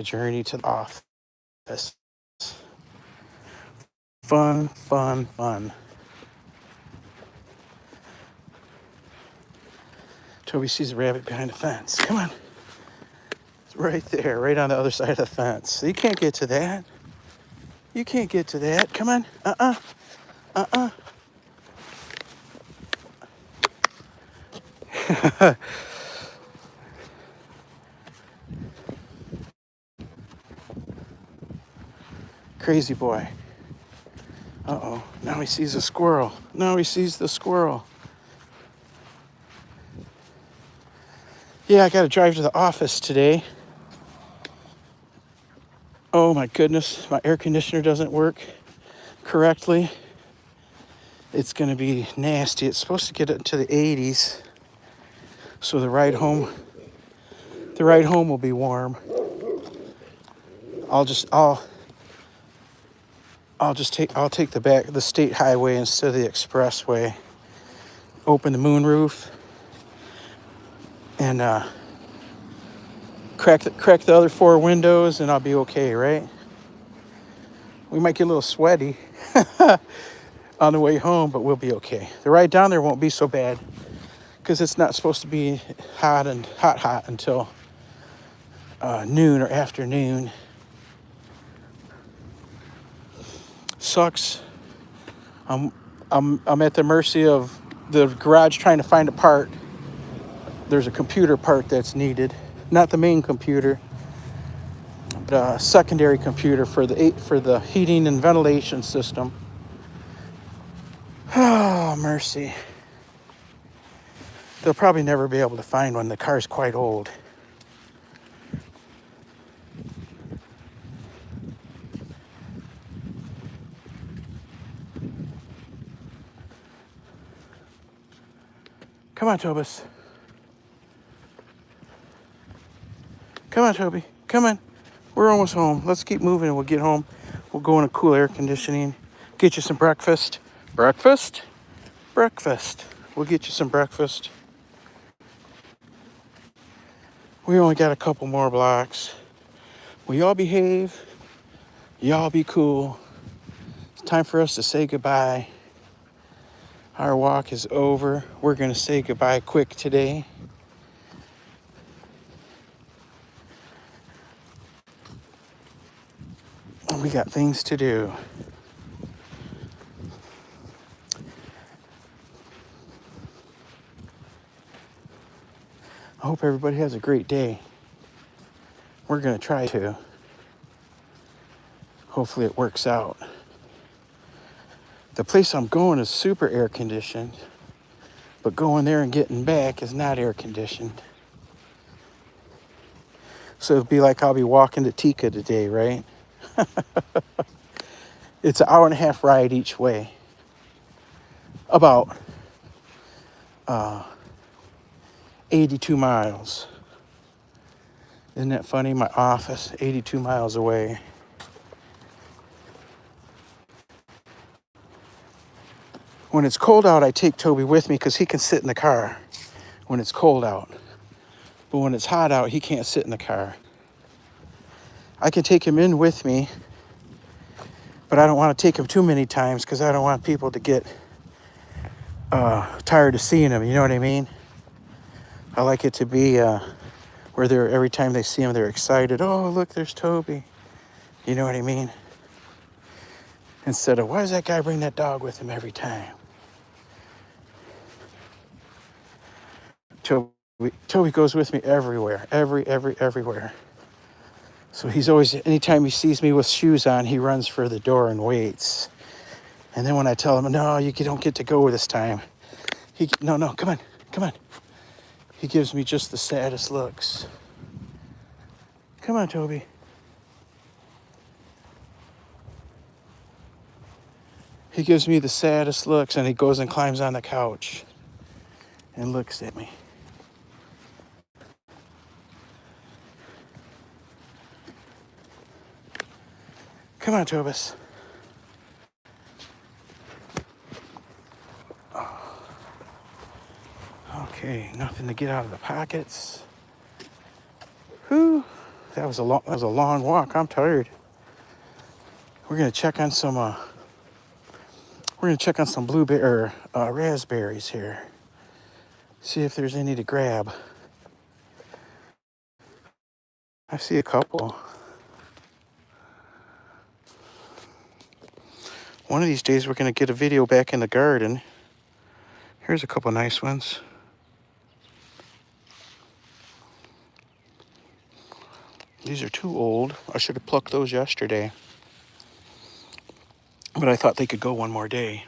[SPEAKER 1] journey to the office. Fun. Toby sees a rabbit behind the fence. Come on. It's right there, right on the other side of the fence. So you can't get to that. You can't get to that. Come on. Crazy boy. Uh-oh. Now he sees a squirrel. Yeah, I got to drive to the office today. Oh my goodness, my air conditioner doesn't work correctly. It's going to be nasty. It's supposed to get into the 80s. So the ride home will be warm. I'll take the state highway instead of the expressway. Open the moonroof and crack the other 4 windows, and I'll be okay, right? We might get a little sweaty on the way home, but we'll be okay. The ride down there won't be so bad because it's not supposed to be hot until noon or afternoon. Sucks. I'm at the mercy of the garage trying to find a part. There's a computer part that's needed, not the main computer, but a secondary computer for the heating and ventilation system. Oh, mercy. They'll probably never be able to find one. The car's quite old. Come on, Tobus. Come on, Toby. Come on. We're almost home. Let's keep moving and we'll get home. We'll go in a cool air conditioning. Get you some breakfast. Breakfast? Breakfast. We'll get you some breakfast. We only got a couple more blocks. We all behave. Y'all be cool. It's time for us to say goodbye. Our walk is over. We're going to say goodbye quick today. We got things to do. I hope everybody has a great day. We're going to try to. Hopefully it works out. The place I'm going is super air conditioned, but going there and getting back is not air conditioned. So it'll be like I'll be walking to Tika today, right? It's an hour and a half ride each way. About 82 miles. Isn't that funny? My office, 82 miles away. When it's cold out, I take Toby with me because he can sit in the car when it's cold out. But when it's hot out, he can't sit in the car. I can take him in with me, but I don't want to take him too many times because I don't want people to get tired of seeing him. You know what I mean? I like it to be where they're, every time they see him, they're excited. Oh, look, there's Toby. You know what I mean? Instead of, why does that guy bring that dog with him every time? Toby goes with me everywhere, everywhere. So he's always, anytime he sees me with shoes on, he runs for the door and waits. And then when I tell him, no, you don't get to go this time. No, come on. He gives me just the saddest looks. Come on, Toby. He gives me the saddest looks and he goes and climbs on the couch and looks at me. Come on, Tobus. Okay, nothing to get out of the pockets. Whew, that was a long walk. I'm tired. We're gonna check on some blueberry or raspberries here. See if there's any to grab. I see a couple. One of these days we're gonna get a video back in the garden. Here's a couple nice ones. These are too old. I should have plucked those yesterday. But I thought they could go one more day.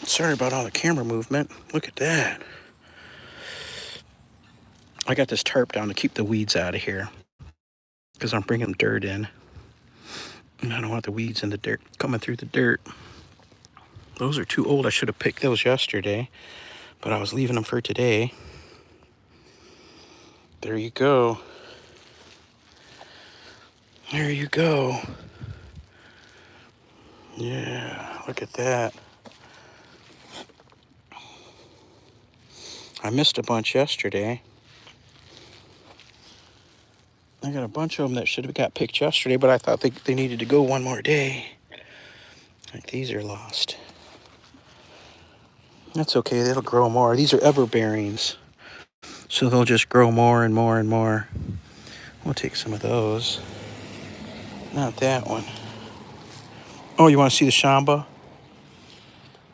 [SPEAKER 1] Sorry about all the camera movement. Look at that. I got this tarp down to keep the weeds out of here because I'm bringing dirt in. And I don't want the weeds in the dirt coming through the dirt. Those are too old. I should have picked those yesterday, but I was leaving them for today. There you go. There you go. Yeah, look at that. I missed a bunch yesterday. I got a bunch of them that should have got picked yesterday, but I thought they needed to go one more day. Like these are lost. That's okay, they'll grow more. These are everbearings. So they'll just grow more and more and more. We'll take some of those. Not that one. Oh, you want to see the shamba?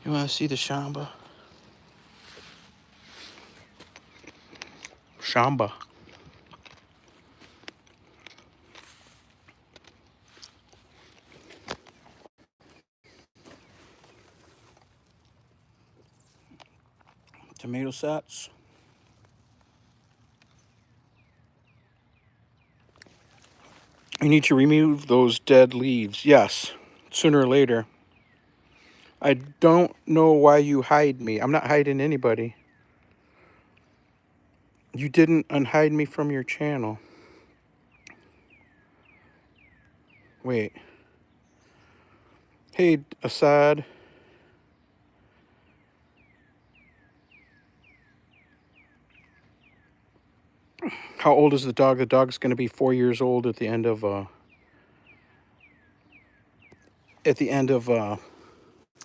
[SPEAKER 1] You want to see the shamba? Shamba. Tomato sets. You need to remove those dead leaves. Yes, sooner or later. I don't know why you hide me. I'm not hiding anybody. You didn't unhide me from your channel. Wait. Hey, Assad. How old is the dog? The dog's going to be 4 years old at the end of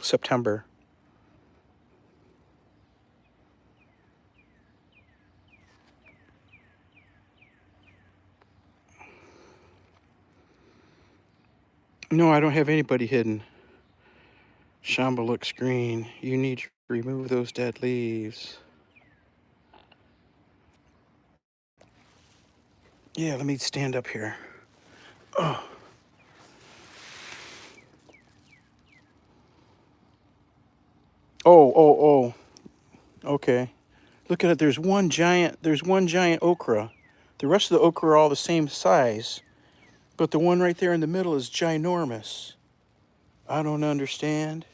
[SPEAKER 1] September. No, I don't have anybody hidden. Shamba looks green. You need to remove those dead leaves. Yeah, let me stand up here. Oh. Oh. Okay. Look at it. There's one giant okra. The rest of the okra are all the same size, but the one right there in the middle is ginormous. I don't understand.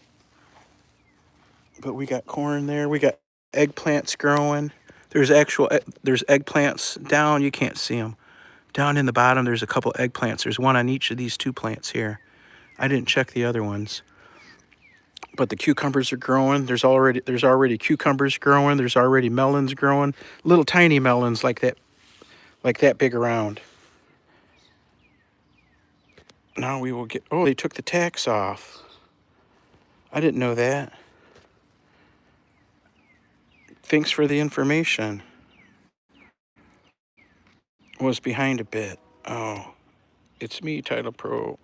[SPEAKER 1] But we got corn there. We got eggplants growing. There's eggplants down. You can't see them. Down in the bottom, there's a couple eggplants. There's one on each of these 2 plants here. I didn't check the other ones. But the cucumbers are growing. There's already cucumbers growing. There's already melons growing. Little tiny melons like that big around. Now we will get, oh, they took the tax off. I didn't know that. Thanks for the information. Was behind a bit. Oh, it's me, Titlepro.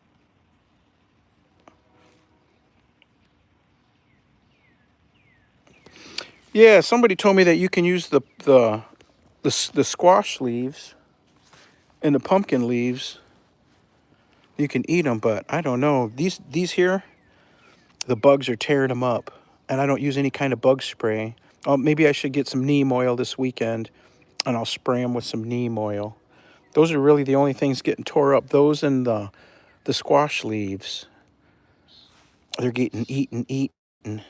[SPEAKER 1] Yeah, somebody told me that you can use the squash leaves and the pumpkin leaves. You can eat them, but I don't know. These here, the bugs are tearing them up, and I don't use any kind of bug spray. Oh, maybe I should get some neem oil this weekend, and I'll spray them with some neem oil. Those are really the only things getting tore up. Those and the squash leaves. They're getting eaten.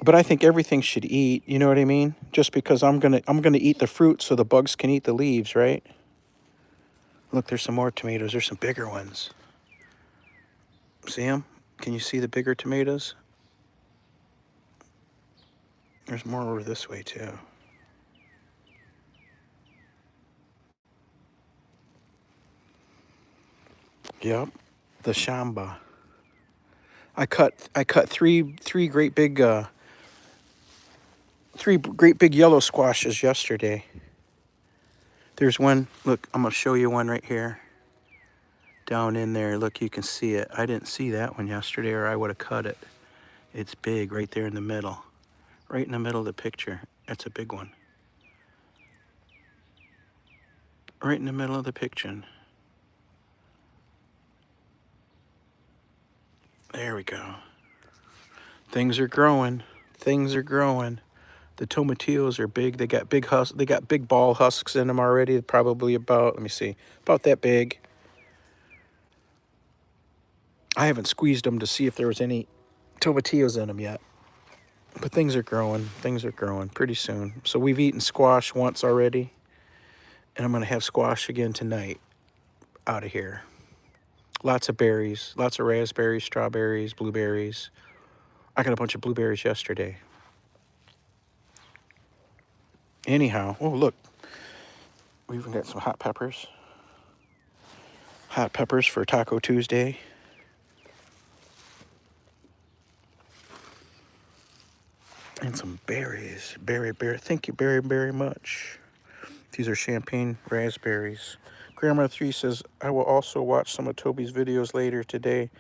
[SPEAKER 1] But I think everything should eat, you know what I mean? Just because I'm gonna eat the fruit so the bugs can eat the leaves, right? Look, there's some more tomatoes. There's some bigger ones. See them? Can you see the bigger tomatoes? There's more over this way too. Yep, the shamba. I cut three great big yellow squashes yesterday. There's one. Look, I'm gonna show you one right here. Down in there, look, you can see it. I didn't see that one yesterday, or I would have cut it. It's big right there in the middle. Right in the middle of the picture. That's a big one. Right in the middle of the picture. There we go. Things are growing. Things are growing. The tomatillos are big. They got big ball husks in them already. Probably about, let me see, about that big. I haven't squeezed them to see if there was any tomatillos in them yet. But things are growing. Things are growing pretty soon. So we've eaten squash once already. And I'm going to have squash again tonight out of here. Lots of berries. Lots of raspberries, strawberries, blueberries. I got a bunch of blueberries yesterday. Anyhow, oh, look. We even got some hot peppers. Hot peppers for Taco Tuesday. And some berries. Berry. Thank you very much. These are champagne raspberries. Grandma 3 says, I will also watch some of Toby's videos later today.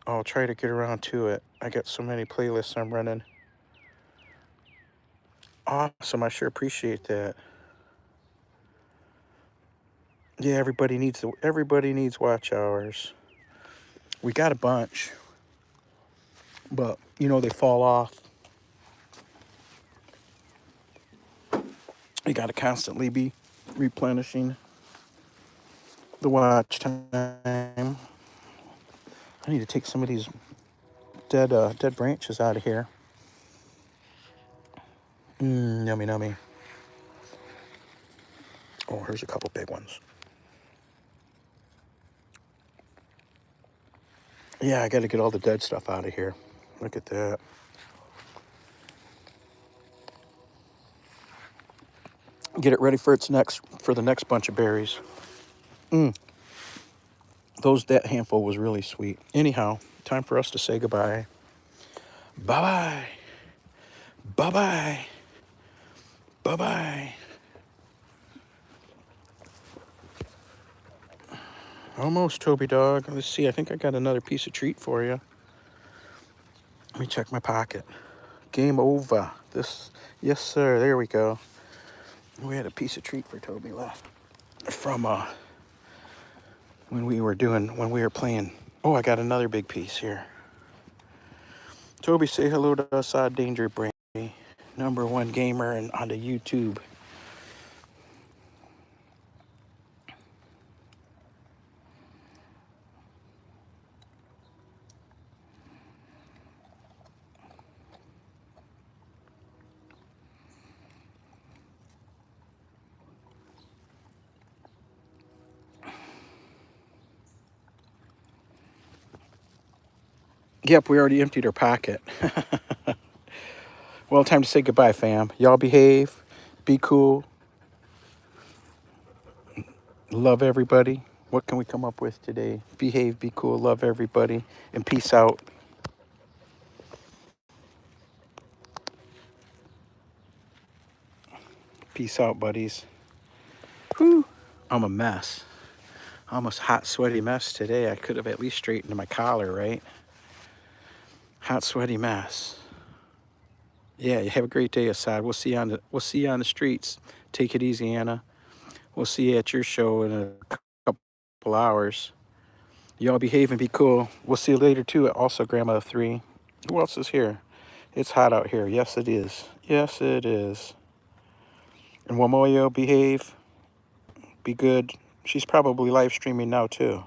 [SPEAKER 1] I'll try to get around to it. I got so many playlists I'm running. Awesome. I sure appreciate that. Yeah, everybody needs watch hours. We got a bunch, but you know they fall off. You got to constantly be replenishing the watch time. I need to take some of these dead branches out of here. Yummy, yummy. Oh, here's a couple big ones. Yeah, I got to get all the dead stuff out of here. Look at that. Get it ready for the next bunch of berries. That handful was really sweet. Anyhow, time for us to say goodbye. Bye-bye. Bye-bye. Bye-bye. Almost, Toby Dog. Let's see. I think I got another piece of treat for you. Let me check my pocket. Game over. Yes, sir. There we go. We had a piece of treat for Toby left from when we were playing. Oh, I got another big piece here. Toby, say hello to us, Danger Brain, #1 gamer and onto YouTube. Yep, we already emptied our pocket. Well, time to say goodbye, fam. Y'all behave, be cool, love everybody. What can we come up with today? Behave, be cool, love everybody, and peace out. Peace out, buddies. Whew. I'm a mess. I'm a hot, sweaty mess today. I could have at least straightened my collar, right? Hot, sweaty mess. Yeah, you have a great day, Assad. We'll see you on the streets. Take it easy, Anna. We'll see you at your show in a couple hours. Y'all behave and be cool. We'll see you later too. Also, Grandma 3. Who else is here? It's hot out here. Yes, it is. Yes, it is. And Wamoyo, behave. Be good. She's probably live streaming now too.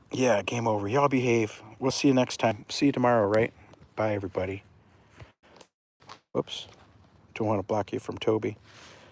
[SPEAKER 1] Yeah, game over. Y'all behave. We'll see you next time. See you tomorrow, right? Bye, everybody. Whoops. Don't want to block you from Toby.